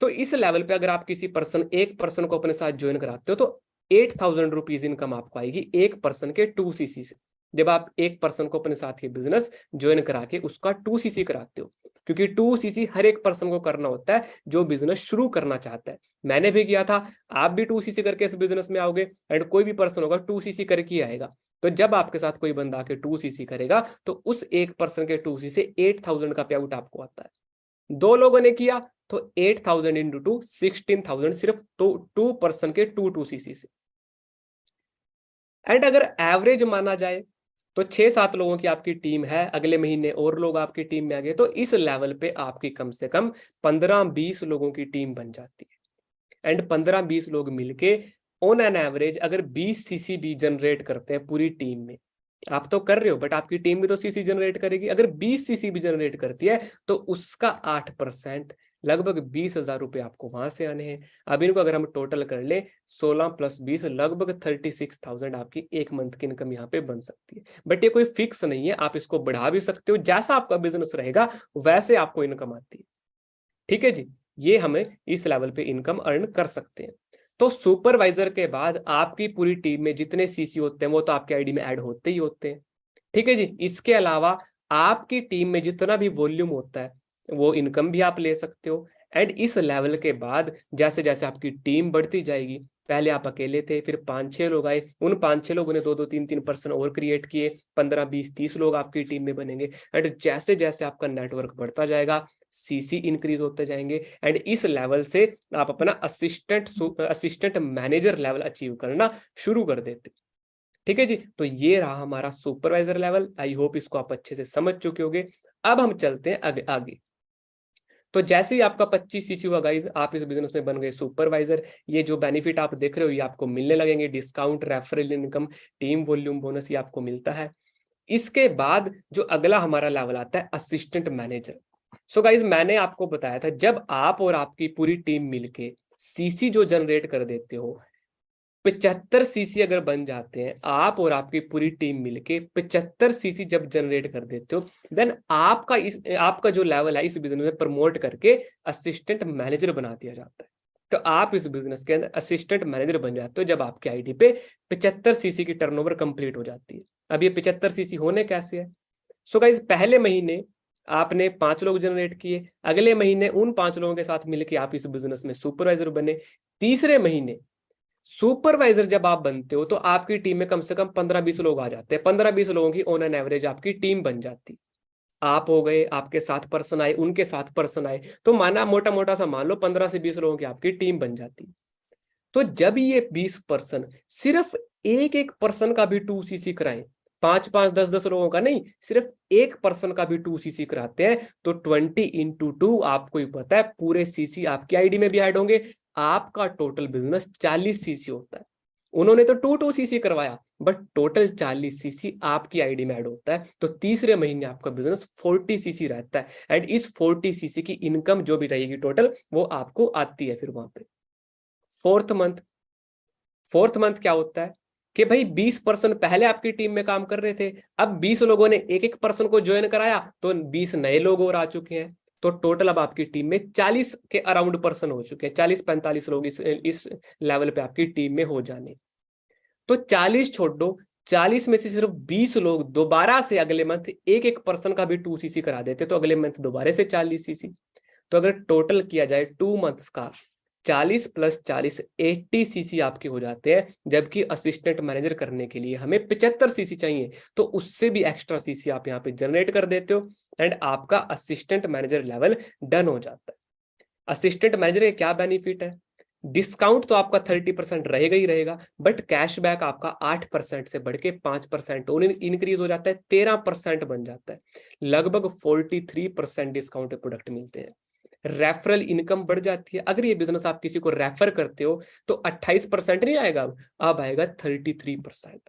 तो इस लेवल पे अगर आप किसी पर्सन एक पर्सन को अपने साथ ज्वाइन कराते हो तो 8,000 रुपीज इनकम आपको आएगी एक पर्सन के 2cc से। जब आप एक पर्सन को अपने साथ ये बिजनेस ज्वाइन करा के उसका 2cc कराते हो, क्योंकि 2cc हर एक पर्सन को करना होता है जो बिजनेस शुरू करना चाहता है। मैंने भी किया था, आप भी 2cc करके इस बिजनेस में आओगे एंड कोई भी पर्सन होगा 2cc करके ही आएगा। तो जब आपके साथ कोई बंदा आके 2cc करेगा तो उस एक पर्सन के 2cc से 8,000 का पे आउट आपको आता है। दो लोगों ने किया तो 8,000 इंटू 2 16,000 सिर्फ टू पर्सन के 2cc से। एंड अगर एवरेज माना जाए तो 6-7 लोगों की आपकी टीम है, अगले महीने और लोग आपकी टीम में आ गए तो इस लेवल पे आपकी कम से कम 15-20 लोगों की टीम बन जाती है। एंड 15-20 लोग मिलके ऑन एन एवरेज अगर 20 सीसी भी जनरेट करते हैं पूरी टीम में, आप तो कर रहे हो बट आपकी टीम भी तो सीसी जनरेट करेगी, अगर 20 सीसी भी जनरेट करती है तो उसका 8% लगभग 20,000 रुपए आपको वहां से आने हैं। अब इनको अगर हम टोटल कर ले 16 + 20 लगभग 36,000 आपकी एक मंथ की इनकम यहाँ पे बन सकती है। बट ये कोई फिक्स नहीं है, आप इसको बढ़ा भी सकते हो, जैसा आपका बिजनेस रहेगा वैसे आपको इनकम आती है। ठीक है जी, ये हमें इस लेवल पे इनकम अर्न कर सकते हैं। तो सुपरवाइजर के बाद आपकी पूरी टीम में जितने सीसी होते हैं वो तो आपके आईडी में ऐड होते ही होते हैं। ठीक है जी, इसके अलावा आपकी टीम में जितना भी वॉल्यूम होता है वो इनकम भी आप ले सकते हो। एंड इस लेवल के बाद जैसे जैसे आपकी टीम बढ़ती जाएगी, पहले आप अकेले थे, फिर 5-6 लोग आए, उन 5-6 लोगों ने 2-2 3-3 पर्सन और क्रिएट किए, 15-20-30 लोग आपकी टीम में बनेंगे। एंड जैसे जैसे आपका नेटवर्क बढ़ता जाएगा सीसी इंक्रीज होते जाएंगे एंड इस लेवल से आप अपना असिस्टेंट मैनेजर लेवल अचीव करना शुरू कर देते। ठीक है जी, तो ये रहा हमारा सुपरवाइजर लेवल। आई होप इसको आप अच्छे से समझ चुके होंगे। अब हम चलते हैं आगे। तो जैसे ही आपका 25 सीसी हुआ गाइस, आप इस बिजनेस में बन गए सुपरवाइजर। ये जो बेनिफिट आप देख रहे हो ये आपको मिलने लगेंगे, discount, referral income, team volume bonus, ये आपको मिलता है। इसके बाद जो अगला हमारा लेवल आता है असिस्टेंट मैनेजर। सो गाइस मैंने आपको बताया था जब आप और आपकी पूरी टीम मिलके सीसी जो जनरेट कर देते हो, 75 सीसी अगर बन जाते हैं, आप और आपकी पूरी टीम मिलके 75 सीसी जब जनरेट कर देते हो, देन आपका जो लेवल है इस बिजनेस में प्रमोट करके असिस्टेंट मैनेजर बना दिया जाता है। तो आप इस बिजनेस के अंदर असिस्टेंट मैनेजर बन जाते हो जब आपके आईडी पे 75 सीसी की टर्नओवर कंप्लीट हो जाती है। अब ये 75 सीसी होने कैसे है? सो गाइस पहले महीने आपने 5 लोग जनरेट किए, अगले महीने उन 5 लोगों के साथ मिलकर आप इस बिजनेस में सुपरवाइजर बने। तीसरे महीने सुपरवाइजर जब आप बनते हो तो आपकी टीम में कम से कम 15-20 लोग आ जाते हैं। 15-20 लोगों की ऑन एन एवरेज आपकी टीम बन जाती। आप हो गए, आपके 7 पर्सन आए, उनके 7 पर्सन आए, तो माना मोटा मोटा सा मान लो 15 से 20 लोगों की आपकी टीम बन जाती। तो जब ये 20 पर्सन सिर्फ एक एक पर्सन का भी 2cc कराएं, 5-5 10-10 लोगों का नहीं, सिर्फ एक पर्सन का भी 2cc कराते हैं, तो 20 × 2 आपको ही पता है पूरे सीसी आपकी आईडी में भी ऐड होंगे। आपका टोटल बिजनेस 40 सीसी होता है। उन्होंने तो 2-2 सीसी करवाया बट टोटल 40 सीसी आपकी आईडी में ऐड होता है। तो तीसरे महीने आपका बिजनेस 40 सीसी रहता है एंड इस 40 सीसी की इनकम जो भी रहेगी टोटल वो आपको आती है। फिर वहां पे फोर्थ मंथ क्या होता है कि भाई 20 पर्सन पहले आपकी टीम में काम कर रहे थे, अब 20 लोगों ने एक एक पर्सन को ज्वाइन कराया तो 20 नए लोग और आ चुके हैं। तो टोटल अब आपकी टीम में 40 के अराउंड पर्सन हो चुके हैं, 40-45 लोग इस लेवल पे आपकी टीम में हो जाने। तो 40 छोड़ दो, 40 में से सिर्फ 20 लोग दोबारा से अगले मंथ एक एक पर्सन का भी 2cc करा देते तो अगले मंथ दोबारा से 40 सीसी। तो अगर टोटल किया जाए 2 मंथ्स का 40 + 40 80 सीसी आपके हो जाते हैं, जबकि असिस्टेंट मैनेजर करने के लिए हमें 75 सीसी चाहिए। तो उससे भी एक्स्ट्रा सीसी आप यहाँ पे जनरेट कर देते हो एंड आपका असिस्टेंट मैनेजर लेवल डन हो जाता है। असिस्टेंट मैनेजर का क्या बेनिफिट है? डिस्काउंट तो आपका 30% रहेगा ही रहेगा, बट कैशबैक आपका 8% से बढ़ के 5% और इंक्रीज हो जाता है, 13% बन जाता है। लगभग 43% डिस्काउंट प्रोडक्ट मिलते हैं। रेफरल इनकम बढ़ जाती है। अगर ये बिजनेस आप किसी को रेफर करते हो तो 28% नहीं आएगा, अब आएगा 33%।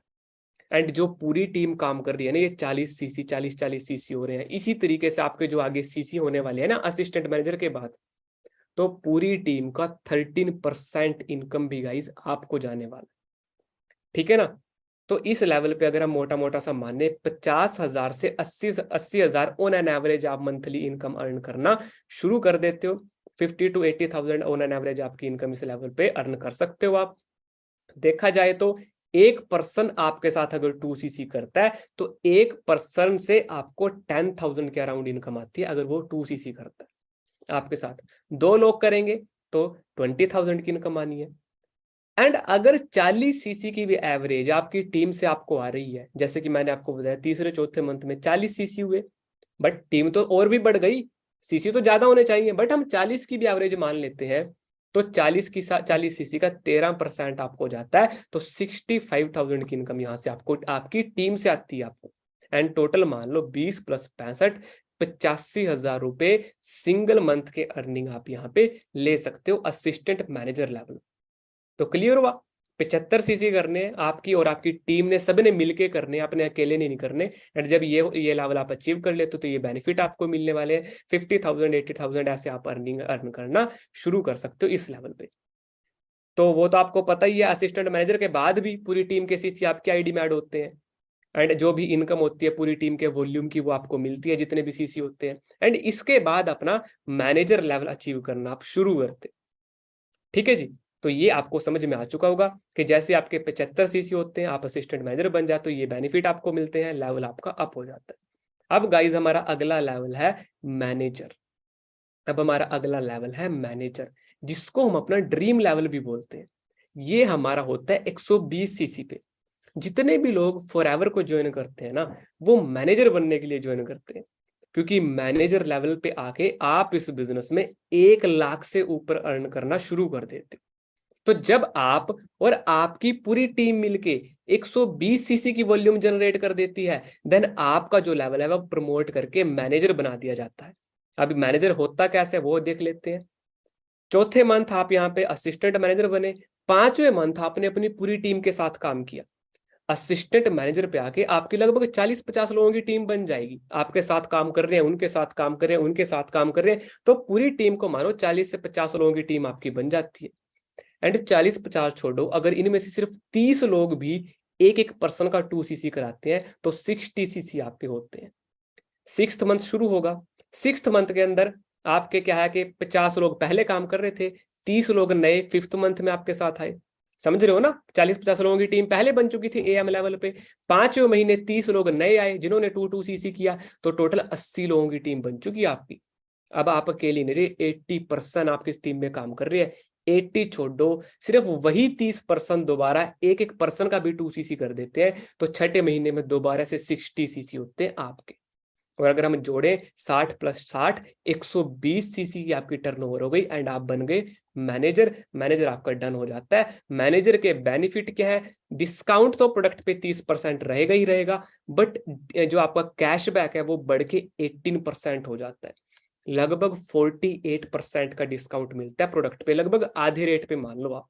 एंड जो पूरी टीम काम कर रही है ना, ये 40 सीसी 40 सीसी हो रहे हैं। इसी तरीके से आपके जो आगे सीसी होने वाले हैं ना असिस्टेंट मैनेजर के बाद, तो पूरी टीम का 13% इनकम भी गाइस आपको जाने वाला, ठीक है ना। तो इस लेवल पे अगर हम मोटा मोटा सा माने 50,000 से 80,000 ऑन एन एवरेज आप मंथली इनकम अर्न करना शुरू कर देते हो। 50 to 80,000 ऑन एन एवरेज आपकी इनकम इस लेवल पे अर्न कर सकते हो आप। देखा जाए तो एक पर्सन आपके साथ अगर 2cc करता है तो एक पर्सन से आपको 10,000 के अराउंड इनकम आती है अगर वो 2cc करता है आपके साथ। 2 लोग करेंगे तो 20,000 की इनकम आनी है। एंड अगर 40cc की भी एवरेज आपकी टीम से आपको आ रही है, जैसे कि मैंने आपको बताया तीसरे चौथे मंथ में 40cc हुए, बट टीम तो और भी बढ़ गई, सीसी तो ज्यादा होने चाहिए, बट हम 40 की भी एवरेज मान लेते हैं तो 40cc का 13% आपको जाता है, तो 65,000 की इनकम यहाँ से आपको आपकी टीम से आती है आपको। एंड टोटल मान लो 20 + 65 85,000 रुपए सिंगल मंथ के अर्निंग आप यहाँ पे ले सकते हो असिस्टेंट मैनेजर लेवल। तो क्लियर हुआ, 75cc करने आपकी और आपकी टीम ने सबने मिलके करने, अपने अकेले नहीं करने। एंड जब ये लेवल आप अचीव कर लेते तो ये बेनिफिट आपको मिलने वाले हैं। 50,000 80,000 ऐसे आप अर्न करना शुरू कर सकते हो इस लेवल पे। तो वो तो आपको पता ही है, असिस्टेंट मैनेजर के बाद भी पूरी टीम के सीसी आपके आईडी में ऐड होते हैं। एंड जो भी इनकम होती है पूरी टीम के वॉल्यूम की वो आपको मिलती है जितने भी सीसी होते हैं। एंड इसके बाद अपना मैनेजर लेवल अचीव करना आप शुरू करते, ठीक है जी। तो ये आपको समझ में आ चुका होगा कि जैसे आपके 75cc होते हैं आप असिस्टेंट मैनेजर बन जाते हो, ये बेनिफिट आपको मिलते हैं, लेवल आपका अप हो जाता है। अब गाइज हमारा अगला लेवल है मैनेजर। अब हमारा अगला लेवल है मैनेजर, जिसको हम अपना ड्रीम लेवल भी बोलते हैं। ये हमारा होता है 120cc पे। जितने भी लोग फॉरएवर को ज्वाइन करते हैं ना, वो मैनेजर बनने के लिए ज्वाइन करते हैं, क्योंकि मैनेजर लेवल पे आके आप इस बिजनेस में 1 लाख से ऊपर अर्न करना शुरू कर देते हो। तो जब आप और आपकी पूरी टीम मिलके 120cc की वॉल्यूम जनरेट कर देती है, देन आपका जो लेवल है वो प्रमोट करके मैनेजर बना दिया जाता है। अभी मैनेजर होता कैसे वो देख लेते हैं। चौथे मंथ आप यहाँ पे असिस्टेंट मैनेजर बने, 5वें मंथ आपने अपनी पूरी टीम के साथ काम किया, असिस्टेंट मैनेजर पे आके आपकी लगभग 40-50 लोगों की टीम बन जाएगी। आपके साथ काम कर रहे हैं, उनके साथ काम कर रहे हैं, उनके साथ काम कर रहे हैं, तो पूरी टीम को मानो 40 से 50 लोगों की टीम आपकी बन जाती है। एंड 40-50 छोड़ो, अगर इनमें से सिर्फ 30 लोग भी एक एक पर्सन का 2cc कराते हैं तो 60cc आपके होते हैं। 6th मंथ शुरू होगा, 6th मंथ के अंदर आपके क्या है कि 50 लोग पहले काम कर रहे थे, 30 लोग नए 5th मंथ में आपके साथ आए। समझ रहे हो ना, 40-50 लोगों की टीम पहले बन चुकी थी एएम लेवल पे, 5वें महीने 30 लोग नए आए जिन्होंने 2cc किया, तो टोटल 80 लोगों की टीम बन चुकी है आपकी। अब आप अकेली नहीं रहे, 80% आपकी इस टीम में काम कर रही है। 80 छोड़ दो, सिर्फ वही 30% दोबारा एक एक पर्सन का भी 2cc कर देते हैं, तो छठे महीने में दोबारा से 60cc होते हैं आपके। और अगर हम जोड़ें 60 + 60 120cc की आपकी टर्नओवर हो गई एंड आप बन गए मैनेजर। मैनेजर आपका डन हो जाता है। मैनेजर के बेनिफिट क्या है, डिस्काउंट तो प्रोडक्ट पे 30% रहेगा ही रहेगा, बट जो आपका कैशबैक है वो बढ़ के 18% हो जाता है। लगभग 48% का डिस्काउंट मिलता है प्रोडक्ट पे, लगभग आधे रेट पे मान लो आप।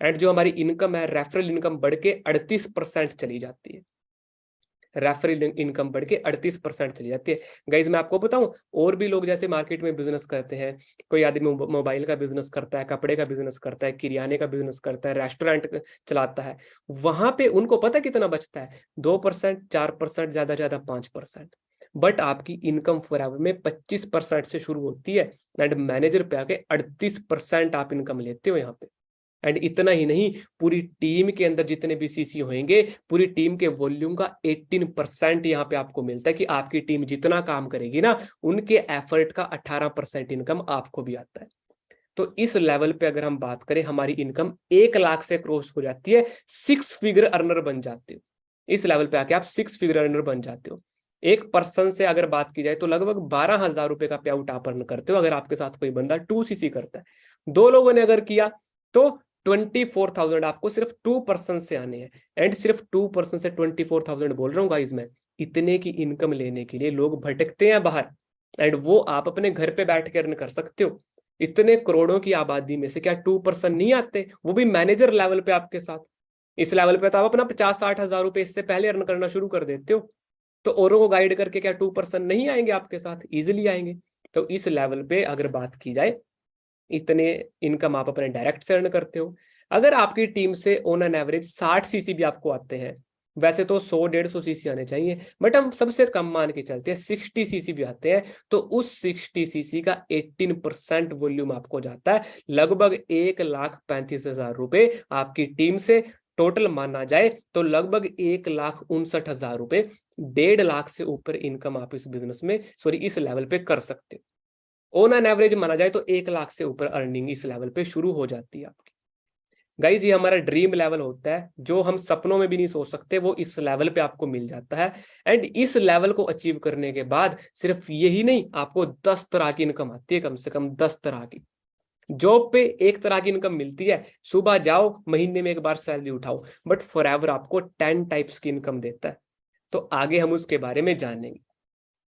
एंड जो हमारी इनकम है रेफरल इनकम बढ़ के 38% चली जाती है। रेफरल इनकम बढ़ के 38% चली जाती है। गाइज मैं आपको बताऊं, और भी लोग जैसे मार्केट में बिजनेस करते हैं, कोई आदमी मोबाइल का बिजनेस करता है, कपड़े का बिजनेस करता है, किराने का बिजनेस करता है, रेस्टोरेंट चलाता है, वहां पे उनको पता कितना बचता है, 2%, 4%, ज्यादा 5%। बट आपकी इनकम फॉरएवर में 25% से शुरू होती है एंड मैनेजर पे आके 38% आप इनकम लेते हो यहाँ पे। एंड इतना ही नहीं, पूरी टीम के अंदर जितने भी सीसी होंगे, पूरी टीम के वॉल्यूम का 18% यहाँ पे आपको मिलता है कि आपकी टीम जितना काम करेगी ना, उनके एफर्ट का 18% इनकम आपको भी आता है। तो इस लेवल पे अगर हम बात करें, हमारी इनकम 1 लाख से क्रॉस हो जाती है, 6 फिगर अर्नर बन जाते हो। इस लेवल पे आके आप 6 फिगर अर्नर बन जाते हो। एक पर्सन से अगर बात की जाए तो लगभग 12,000 रुपए का पे आउट आप अर्न करते हो अगर आपके साथ कोई बंदा 2cc करता है। 2 लोगों ने अगर किया तो 24,000 आपको सिर्फ 2% से आने हैं। एंड सिर्फ 2% से 24,000 बोल रहा हूँ गाइस मैं, इतने की इनकम लेने के लिए लोग भटकते हैं बाहर, एंड वो आप अपने घर पे बैठ के अर्न कर सकते हो। इतने करोड़ों की आबादी में से क्या 2% नहीं आते, वो भी मैनेजर लेवल पे आपके साथ। इस लेवल पे तो आप अपना 50-60 हजार रुपए इससे पहले अर्न करना शुरू कर देते हो, तो औरों को गाइड करके क्या 2% नहीं आएंगे आपके साथ, इजिली आएंगे। तो इस लेवल पे अगर बात की जाए इतने इनकम आप अपने डायरेक्ट से अर्न करते हो। अगर आपकी टीम से ऑन एन एवरेज 60 सीसी भी आपको आते हैं, वैसे तो 100-150 सीसी आने चाहिए, बट हम सबसे कम मान के चलते हैं 60 सीसी भी आते हैं, तो उस 60 सीसी का 18% वॉल्यूम आपको जाता है, लगभग 1,35,000 रुपए आपकी टीम से टोटल माना जाए तो लगभग 1,59,000 रुपए, 1.5 लाख से ऊपर इनकम आप इस बिजनेस में, सॉरी इस लेवल पे कर सकते हो। ऑन एन एवरेज माना जाए तो 1 लाख से ऊपर अर्निंग इस लेवल पे शुरू हो जाती है आपकी। गाइज ये हमारा ड्रीम लेवल होता है, जो हम सपनों में भी नहीं सोच सकते, वो इस लेवल पे आपको मिल जाता है। एंड इस लेवल को अचीव करने के बाद सिर्फ यही नहीं, आपको 10 तरह की इनकम आती है, कम से कम 10 तरह की। जॉब पे एक तरह की इनकम मिलती है, सुबह जाओ महीने में एक बार सैलरी उठाओ, बट फॉरएवर आपको 10 टाइप्स की इनकम देता है। तो आगे हम उसके बारे में जानेंगे।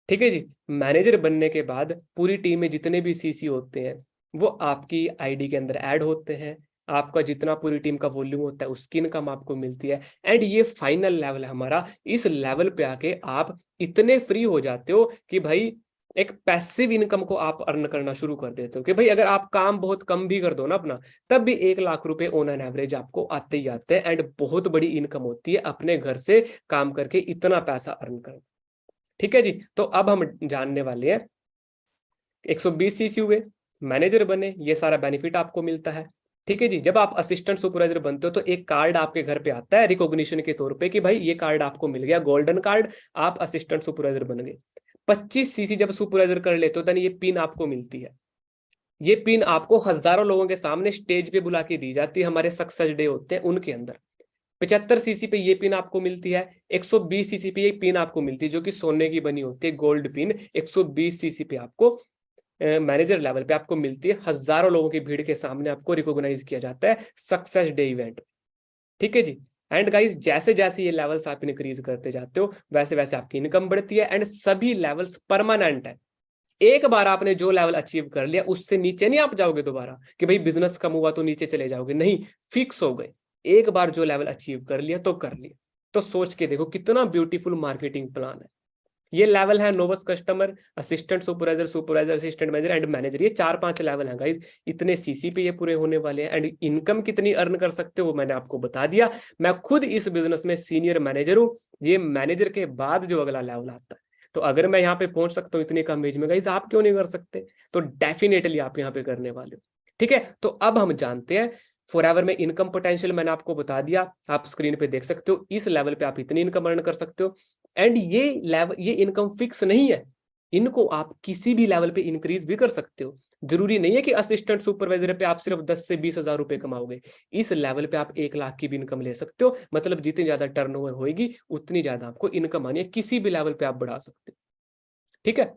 ठीक है जी। मैनेजर बनने के बाद पूरी टीम में जितने भी सीसी होते हैं वो आपकी आईडी के अंदर ऐड होते हैं, आपका जितना पूरी टीम का वॉल्यूम होता है उसकी इनकम आपको मिलती है। एंड ये फाइनल लेवल है हमारा। इस लेवल पे आके आप इतने फ्री हो जाते हो कि भाई एक पैसिव इनकम को आप अर्न करना शुरू कर देते हो, कि भाई अगर आप काम बहुत कम भी कर दो ना अपना, तब भी 1 लाख रुपए ऑन एन एवरेज आपको आते ही आते हैं। एंड बहुत बड़ी इनकम होती है अपने घर से काम करके इतना पैसा अर्न करना। ठीक है जी। तो अब हम जानने वाले हैं 120 सीसी हुए, मैनेजर बने, ये सारा बेनिफिट आपको मिलता है। ठीक है जी। जब आप असिस्टेंट सुपरवाइजर बनते हो तो एक कार्ड आपके घर पे आता है रिकॉग्निशन के तौर पे, कि भाई ये कार्ड आपको मिल गया, गोल्डन कार्ड, आप असिस्टेंट सुपरवाइजर बन गए। 25 सीसी जब सुपरवाइजर कर लेते हो, देन ये पिन आपको मिलती है। ये पिन आपको हजारों लोगों के सामने स्टेज पे बुला के दी जाती है, हमारे सक्सेस डे होते हैं उनके अंदर। 75 सीसी पे ये पिन आपको मिलती है, 120 सीसी पे ये पिन आपको मिलती है जो कि सोने की बनी होती है, गोल्ड पिन 120 सीसी पे आपको मैनेजर लेवल पे आपको मिलती है। हजारों लोगों की भीड़ के सामने आपको रिकॉग्नाइज किया जाता है सक्सेस डे इवेंट। ठीक है जी। एंड गाइस जैसे जैसे ये लेवल्स आप इंक्रीज करते जाते हो वैसे वैसे आपकी इनकम बढ़ती है। एंड सभी लेवल्स परमानेंट है। एक बार आपने जो लेवल अचीव कर लिया उससे नीचे नहीं आप जाओगे दोबारा, कि भाई बिजनेस कम हुआ तो नीचे चले जाओगे, नहीं, फिक्स हो गए। एक बार जो लेवल अचीव कर लिया तो कर लिया। तो सोच के देखो कितना ब्यूटीफुल मार्केटिंग प्लान है। ये लेवल है novice customer, assistant supervisor, supervisor assistant manager and manager. ये 4-5 लेवल हैं गाइस। इतने सीसी पे ये पूरे होने वाले हैं। एंड इनकम कितनी अर्न कर सकते हो वो मैंने आपको बता दिया। मैं खुद इस बिजनेस में सीनियर मैनेजर हूँ। ये मैनेजर के बाद जो अगला लेवल आता है, तो अगर मैं यहाँ पे पहुंच सकता हूँ इतनी कम एज में, गाइस आप क्यों नहीं कर सकते? तो डेफिनेटली आप यहाँ पे करने वाले हो। ठीक है। तो अब हम जानते हैं फॉरएवर में इनकम पोटेंशियल मैंने आपको बता दिया, आप स्क्रीन पे देख सकते हो। इस लेवल पे आप इतनी इनकम अर्न कर सकते हो। एंड ये लेवल, ये इनकम फिक्स नहीं है, इनको आप किसी भी लेवल पे इंक्रीज भी कर सकते हो। जरूरी नहीं है कि असिस्टेंट सुपरवाइजर पे आप सिर्फ 10 से 20 हजार रुपए कमाओगे। इस लेवल पे आप 1 लाख की भी इनकम ले सकते हो। मतलब जितनी ज्यादा टर्नओवर होगी उतनी ज्यादा आपको इनकम आनी है, किसी भी लेवल पे आप बढ़ा सकते हो। ठीक है।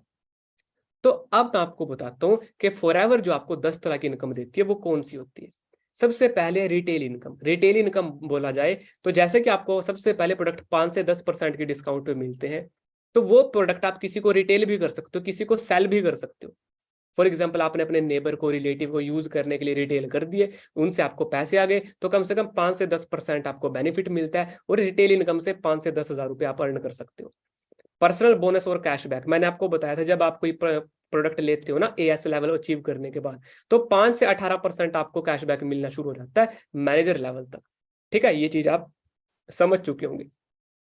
तो अब मैं आपको बताता हूं कि फॉरएवर जो आपको 10 तरह की इनकम देती है वो कौन सी होती है। सबसे पहले रिटेल इनकम। रिटेल इनकम बोला जाए तो जैसे कि आपको सबसे पहले प्रोडक्ट 5 से 10% के डिस्काउंट पे मिलते हैं, तो वो प्रोडक्ट आप किसी को रिटेल भी कर सकते हो, किसी को सेल भी कर सकते हो। फॉर एग्जाम्पल आपने अपने नेबर को, रिलेटिव को यूज करने के लिए रिटेल कर दिए, उनसे आपको पैसे आ गए, तो कम से कम 5 से 10% आपको बेनिफिट मिलता है। और रिटेल इनकम से 5 से 10 हजार रुपए आप अर्न कर सकते हो। पर्सनल बोनस और कैशबैक मैंने आपको बताया था, जब आप कोई प्रोडक्ट लेते हो ना एएस लेवल अचीव करने के बाद, तो 5 से 18% आपको कैशबैक मिलना शुरू हो जाता है मैनेजर लेवल तक। ठीक है, ये चीज आप समझ चुके होंगे।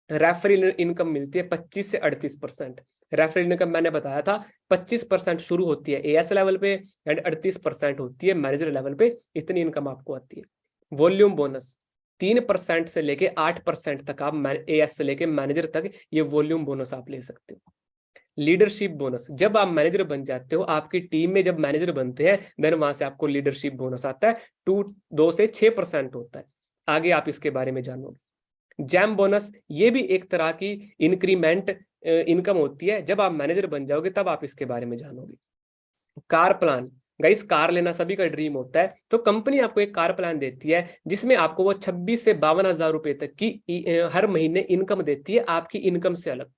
रेफरल इनकम मिलती है 25 से 38%। रेफरल इनकम मैंने बताया था 25% शुरू होती है एएस लेवल पे एंड 38% होती है मैनेजर लेवल पे। इतनी इनकम आपको आती है। वॉल्यूम बोनस 3% से लेके 8% तक आप एएस से लेके मैनेजर तक ये वॉल्यूम बोनस आप ले सकते हो। लीडरशिप बोनस, जब आप मैनेजर बन जाते हो, आपकी टीम में जब मैनेजर बनते हैं, देन वहां से आपको लीडरशिप बोनस आता है। 2 से 6% होता है। आगे आप इसके बारे में जानोगे। जैम बोनस, ये भी एक तरह की इंक्रीमेंट इनकम होती है। जब आप मैनेजर बन जाओगे तब आप इसके बारे में जानोगे। कार प्लान, गाइस कार लेना सभी का ड्रीम होता है, तो कंपनी आपको एक कार प्लान देती है जिसमें आपको वो 26 से 52 हजार रुपए तक की हर महीने इनकम देती है, आपकी इनकम से अलग।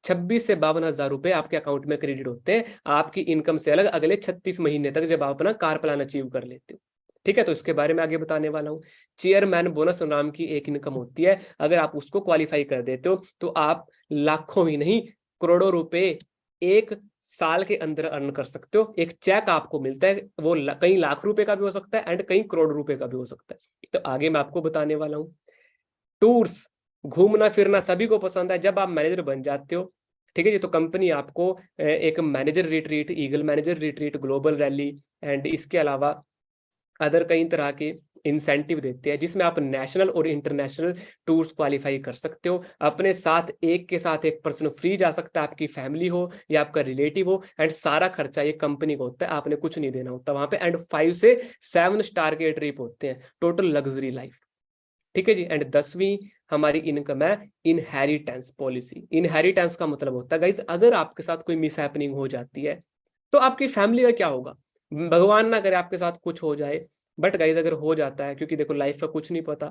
26 से 52 हजार रुपए आपके अकाउंट में क्रेडिट होते हैं आपकी इनकम से अलग, अगले 36 महीने तक, जब आप अपना कार प्लान अचीव कर लेते हो। ठीक है, तो इसके बारे में आगे बताने वाला हूँ। चेयरमैन बोनस नाम की एक इनकम होती है, अगर आप उसको क्वालिफाई कर देते हो तो आप लाखों ही नहीं करोड़ों रुपए एक साल के अंदर अर्न कर सकते हो। एक चेक आपको मिलता है, वो कई लाख रुपए का भी हो सकता है एंड कई करोड़ रुपए का भी हो सकता है। तो आगे मैं आपको बताने वाला हूँ। टूर्स, घूमना फिरना सभी को पसंद है। जब आप मैनेजर बन जाते हो, ठीक है जी, तो कंपनी आपको एक manager retreat, eagle manager retreat, global rally and इसके अलावा अदर कई तरह के इंसेंटिव देते हैं, जिसमें आप नेशनल और इंटरनेशनल टूर्स क्वालिफाई कर सकते हो। अपने साथ एक पर्सन फ्री जा सकता है, आपकी फैमिली हो या आपका रिलेटिव हो, एंड सारा खर्चा ये कंपनी को होता है, आपने कुछ नहीं देना होता वहां पे। एंड 5 से 7 स्टार के ट्रिप होते हैं, टोटल लग्जरी लाइफ, ठीक है जी। एंड 10वीं हमारी इनकम है इनहेरिटेंस पॉलिसी। इनहेरिटेंस का मतलब होता है गाइज, अगर आपके साथ कोई मिस हैपनिंग हो जाती है तो आपकी फैमिली का क्या होगा। भगवान ना करे आपके साथ कुछ हो जाए, बट गाइज अगर हो जाता है, क्योंकि देखो लाइफ का कुछ नहीं पता,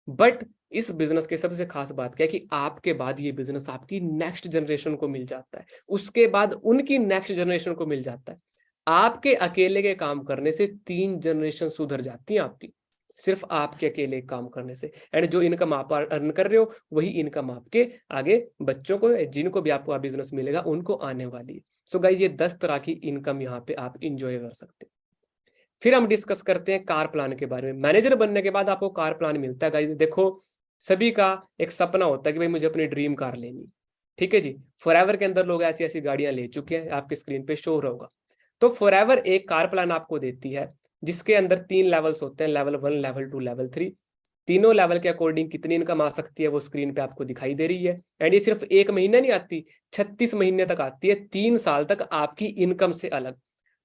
बट इस बिजनेस की सबसे खास बात क्या है कि आपके बाद ये बिजनेस आपकी नेक्स्ट जनरेशन को मिल जाता है, उसके बाद उनकी नेक्स्ट जनरेशन को मिल जाता है। आपके अकेले के काम करने से 3 जनरेशन सुधर जाती हैं आपकी, सिर्फ आपके अकेले काम करने से। एंड जो इनकम आप अर्न कर रहे हो वही इनकम आपके आगे बच्चों को, जिनको भी आपको बिजनेस मिलेगा, उनको आने वाली है। सो गाइस ये 10 तरह की इनकम यहाँ पे आप इंजॉय कर सकते हैं। फिर हम डिस्कस करते हैं कार प्लान के बारे में। मैनेजर बनने के बाद आपको कार प्लान मिलता है गाइस। देखो सभी का एक सपना होता है कि भाई मुझे अपनी ड्रीम कार लेनी, ठीक है जी। फॉरएवर के अंदर लोग ऐसी ऐसी गाड़ियां ले चुके हैं, आपके स्क्रीन पे शो हो रहा होगा। तो फॉरएवर एक कार प्लान आपको देती है, जिसके अंदर 3 लेवल्स होते हैं, लेवल 1, लेवल 2, लेवल 3। तीनों लेवल के अकॉर्डिंग कितनी इनकम आ सकती है वो स्क्रीन पे आपको दिखाई दे रही है। एंड ये सिर्फ 1 महीना नहीं आती, 36 महीने तक आती है, 3 साल तक आपकी इनकम से अलग।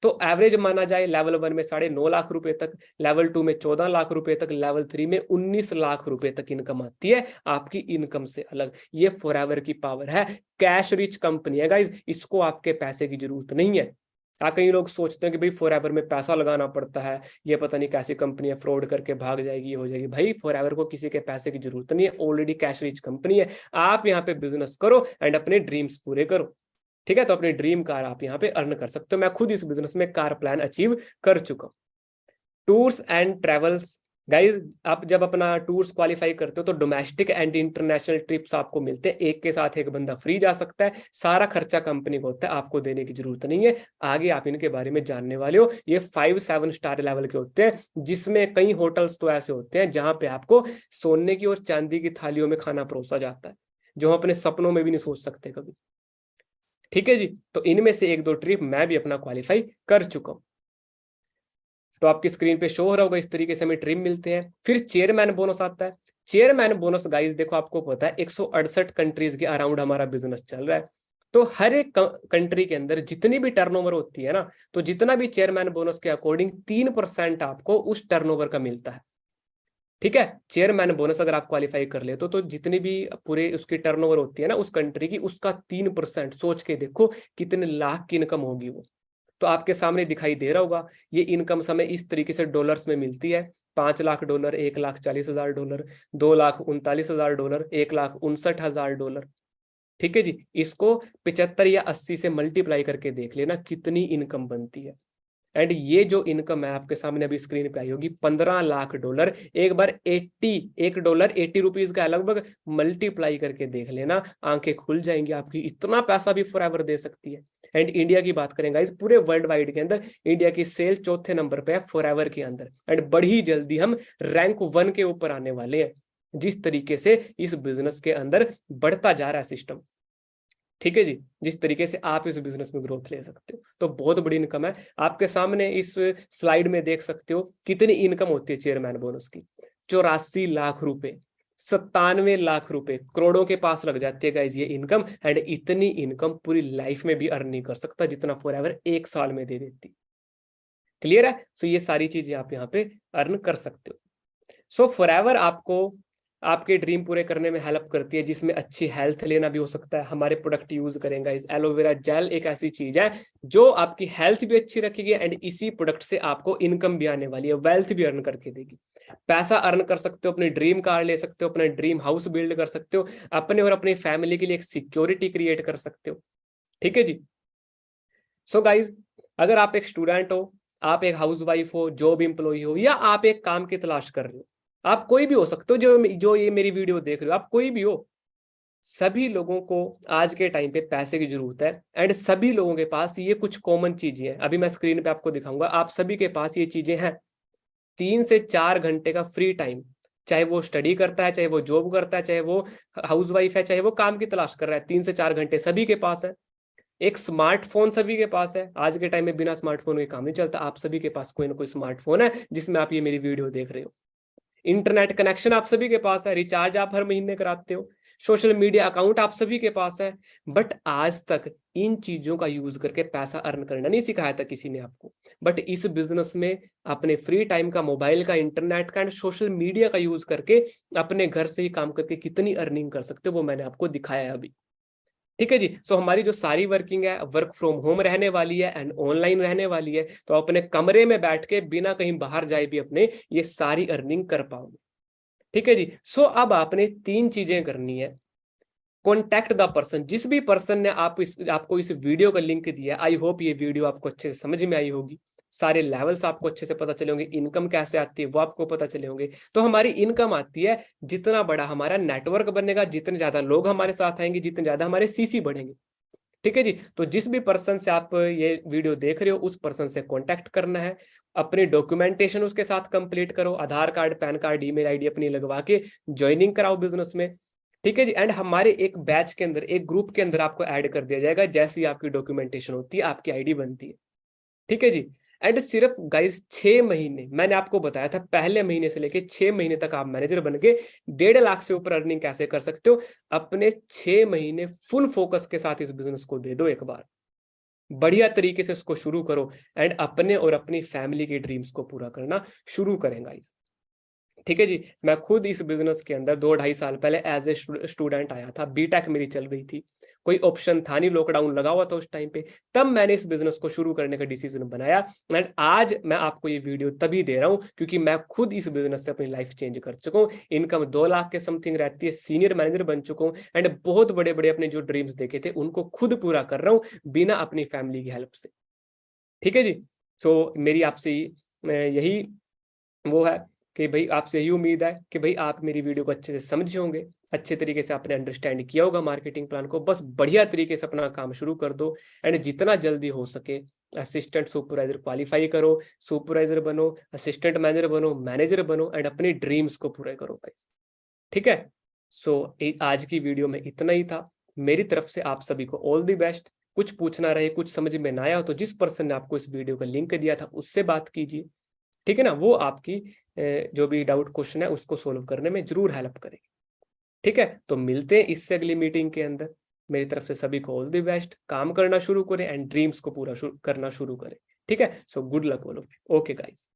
तो एवरेज माना जाए लेवल 1 में 9.5 लाख रुपए तक, लेवल 2 में 14 लाख रुपए तक, लेवल 3 में 19 लाख रुपए तक इनकम आती है आपकी इनकम से अलग। ये फॉरएवर की पावर है, कैश रिच कंपनी है गाइज, इसको आपके पैसे की जरूरत नहीं है। कई लोग सोचते हैं कि भाई फॉरएवर में पैसा लगाना पड़ता है, ये पता नहीं कैसी कंपनी है, फ्रॉड करके भाग जाएगी, हो जाएगी। भाई फॉरएवर को किसी के पैसे की जरूरत नहीं है, ऑलरेडी कैश रिच कंपनी है। आप यहाँ पे बिजनेस करो एंड अपने ड्रीम्स पूरे करो, ठीक है। तो अपनी ड्रीम कार आप यहाँ पे अर्न कर सकते हो। मैं खुद इस बिजनेस में कार प्लान अचीव कर चुका हूँ। टूर्स एंड ट्रेवल्स गाइज, आप जब अपना टूर्स क्वालिफाई करते हो तो डोमेस्टिक एंड इंटरनेशनल ट्रिप्स आपको मिलते हैं, एक के साथ एक बंदा फ्री जा सकता है, सारा खर्चा कंपनी को होता है, आपको देने की जरूरत नहीं है। आगे आप इनके बारे में जानने वाले हो। ये 5-7 स्टार लेवल के होते हैं, जिसमें कई होटल्स तो ऐसे होते हैं जहां पे आपको सोने की और चांदी की थालियों में खाना परोसा जाता है, जो हम अपने सपनों में भी नहीं सोच सकते कभी, ठीक है जी। तो इनमें से 1-2 ट्रिप मैं भी अपना क्वालिफाई कर चुका हूं। तो आपकी स्क्रीन पे शो हो रहा होगा, इस तरीके से हमें ट्रिप मिलते हैं। फिर चेयरमैन बोनस आता है। चेयरमैन बोनस गाइस देखो, आपको पता है 168 कंट्रीज के अराउंड हमारा बिजनेस चल रहा है। तो हर एक कंट्री के अंदर जितनी भी टर्नओवर होती है ना, तो जितना भी चेयरमैन बोनस के अकॉर्डिंग 3% आपको उस टर्नओवर का मिलता है, ठीक है। चेयरमैन बोनस अगर आप क्वालिफाई कर ले तो जितनी भी पूरे उसकी टर्नओवर होती है ना उस कंट्री की, उसका 3%, सोच के देखो कितने लाख की इनकम होगी वो। तो आपके सामने दिखाई दे रहा होगा, ये इनकम हमें इस तरीके से डॉलर्स में मिलती है। $5 लाख, $1,40,000, $2,39,000, $1,59,000, ठीक है जी। इसको 75 या 80 से मल्टीप्लाई करके देख लेना कितनी इनकम बनती है। एंड ये जो इनकम है आपके सामने अभी स्क्रीन पे आई होगी, $15 लाख। एक बार 1 डॉलर 80 रुपीज का लगभग मल्टीप्लाई करके देख लेना, आंखें खुल जाएंगी आपकी, इतना पैसा भी फॉरएवर दे सकती है। एंड इंडिया की बात करेंगे इस पूरे वर्ल्ड वाइड के अंदर इंडिया की सेल 4थे नंबर पे है फॉरएवर के अंदर। एंड बड़ी जल्दी हम रैंक 1 के ऊपर आने वाले हैं, जिस तरीके से इस बिजनेस के अंदर बढ़ता जा रहा है सिस्टम, ठीक है जी। जिस तरीके से आप इस बिजनेस में ग्रोथ ले सकते हो, तो बहुत बड़ी इनकम है। आपके सामने इस स्लाइड में देख सकते हो कितनी इनकम होती है चेयरमैन बोनस की। 84 लाख रुपए, 97 लाख रुपए, करोड़ों के पास लग जाती है गाइज ये इनकम। एंड इतनी इनकम पूरी लाइफ में भी अर्न नहीं कर सकता जितना फॉरएवर 1 साल में दे देती। क्लियर है। सो ये सारी चीजें आप यहाँ पे अर्न कर सकते हो। सो फॉरएवर आपको आपके ड्रीम पूरे करने में हेल्प करती है, जिसमें अच्छी हेल्थ लेना भी हो सकता है। हमारे प्रोडक्ट यूज करेंगे, इस एलोवेरा जेल एक ऐसी चीज है जो आपकी हेल्थ भी अच्छी रखेगी एंड इसी प्रोडक्ट से आपको इनकम भी आने वाली है, वेल्थ भी अर्न करके देगी। पैसा अर्न कर सकते हो, अपनी ड्रीम कार ले सकते हो, अपना ड्रीम हाउस बिल्ड कर सकते हो, अपने और अपनी फैमिली के लिए एक सिक्योरिटी क्रिएट कर सकते हो, ठीक है जी। सो गाइज, अगर आप एक स्टूडेंट हो, आप एक हाउसवाइफ हो, जॉब एम्प्लॉय हो, या आप एक काम की तलाश कर रहे हो, आप कोई भी हो सकते हो, जो ये मेरी वीडियो देख रहे हो, आप कोई भी हो, सभी लोगों को आज के टाइम पे पैसे की जरूरत है एंड सभी लोगों के पास ये कुछ कॉमन चीजें हैं। अभी मैं स्क्रीन पे आपको दिखाऊंगा, आप सभी के पास ये चीजें हैं। 3 से 4 घंटे का फ्री टाइम, चाहे वो स्टडी करता है, चाहे वो जॉब करता है, चाहे वो हाउसवाइफ है, चाहे वो काम की तलाश कर रहा है, 3 से 4 घंटे सभी के पास है। एक स्मार्टफोन सभी के पास है, आज के टाइम में बिना स्मार्टफोन के काम नहीं चलता। आप सभी के पास कोई ना कोई स्मार्टफोन है जिसमें आप ये मेरी वीडियो देख रहे हो। इंटरनेट कनेक्शन आप सभी के पास है, रिचार्ज आप हर महीने कराते हो, सोशल मीडिया अकाउंट आप सभी के पास है। बट आज तक इन चीजों का यूज करके पैसा अर्न करना नहीं सिखाया था किसी ने आपको। बट इस बिजनेस में अपने फ्री टाइम का, मोबाइल का, इंटरनेट का एंड सोशल मीडिया का यूज करके अपने घर से ही काम करके कितनी अर्निंग कर सकते हो वो मैंने आपको दिखाया है अभी। ठीक है जी। सो हमारी जो सारी वर्किंग है वर्क फ्रॉम होम रहने वाली है एंड ऑनलाइन रहने वाली है, तो अपने कमरे में बैठ के बिना कहीं बाहर जाए भी अपने ये सारी अर्निंग कर पाओगे। ठीक है जी। सो अब आपने 3 चीजें करनी है। कॉन्टैक्ट द पर्सन, जिस भी पर्सन ने आपको इस वीडियो का लिंक दिया, आई होप ये वीडियो आपको अच्छे से समझ में आई होगी। सारे लेवल्स आपको अच्छे से पता चले होंगे, इनकम कैसे आती है वो आपको पता चले होंगे। तो हमारी इनकम आती है, जितना बड़ा हमारा नेटवर्क बनेगा, जितने ज्यादा लोग हमारे साथ आएंगे, जितने ज्यादा हमारे सीसी बढ़ेंगे। ठीक है जी। तो जिस भी पर्सन से आप ये वीडियो देख रहे हो उस पर्सन से कांटेक्ट करना है, अपनी डॉक्यूमेंटेशन उसके साथ कंप्लीट करो, Aadhaar card, PAN card, email ID अपनी लगवा के ज्वाइनिंग कराओ बिजनेस में। ठीक है जी। एंड हमारे एक बैच के अंदर, एक ग्रुप के अंदर आपको ऐड कर दिया जाएगा जैसे ही आपकी डॉक्यूमेंटेशन होती है, आपकी आईडी बनती है। ठीक है जी। एंड सिर्फ गाइस 6 महीने, मैंने आपको बताया था पहले महीने से लेके 6 महीने तक आप मैनेजर बन के 1.5 लाख से ऊपर अर्निंग कैसे कर सकते हो। अपने 6 महीने फुल फोकस के साथ इस बिजनेस को दे दो, एक बार बढ़िया तरीके से उसको शुरू करो एंड अपने और अपनी फैमिली के ड्रीम्स को पूरा करना शुरू करें गाइस। ठीक है जी। मैं खुद इस बिजनेस के अंदर 2-2.5 साल पहले एज ए स्टूडेंट आया था, बीटेक मेरी चल रही थी, कोई ऑप्शन था नहीं, लॉकडाउन लगा हुआ था उस टाइम पे, तब मैंने इस बिजनेस को शुरू करने का डिसीजन बनाया। एंड आज मैं आपको ये वीडियो तभी दे रहा हूं क्योंकि मैं खुद इस बिजनेस से अपनी लाइफ चेंज कर चुका हूँ। इनकम 2 लाख के समथिंग रहती है, सीनियर मैनेजर बन चुका हूँ एंड बहुत बड़े बड़े अपने जो ड्रीम्स देखे थे उनको खुद पूरा कर रहा हूँ बिना अपनी फैमिली की हेल्प से। ठीक है जी। सो मेरी आपसे यही वो है कि भाई आपसे यही उम्मीद है कि भाई आप मेरी वीडियो को अच्छे से समझे होंगे, अच्छे तरीके से आपने अंडरस्टैंड किया होगा मार्केटिंग प्लान को। बस बढ़िया तरीके से अपना काम शुरू कर दो एंड जितना जल्दी हो सके असिस्टेंट सुपरवाइजर क्वालिफाई करो, सुपरवाइजर बनो, असिस्टेंट मैनेजर बनो, मैनेजर बनो एंड अपनी ड्रीम्स को पूरे करो गाइस। ठीक है। सो आज की वीडियो में इतना ही था। मेरी तरफ से आप सभी को ऑल द बेस्ट। कुछ पूछना रहे, कुछ समझ में ना आया हो तो जिस पर्सन ने आपको इस वीडियो का लिंक दिया था उससे बात कीजिए। ठीक है ना, वो आपकी जो भी डाउट क्वेश्चन है उसको सोल्व करने में जरूर हेल्प करेगी। ठीक है। तो मिलते हैं इससे अगली मीटिंग के अंदर। मेरी तरफ से सभी को ऑल द बेस्ट, काम करना शुरू करें एंड ड्रीम्स को पूरा करना शुरू करें। ठीक है। So good luck all of you. Okay guys.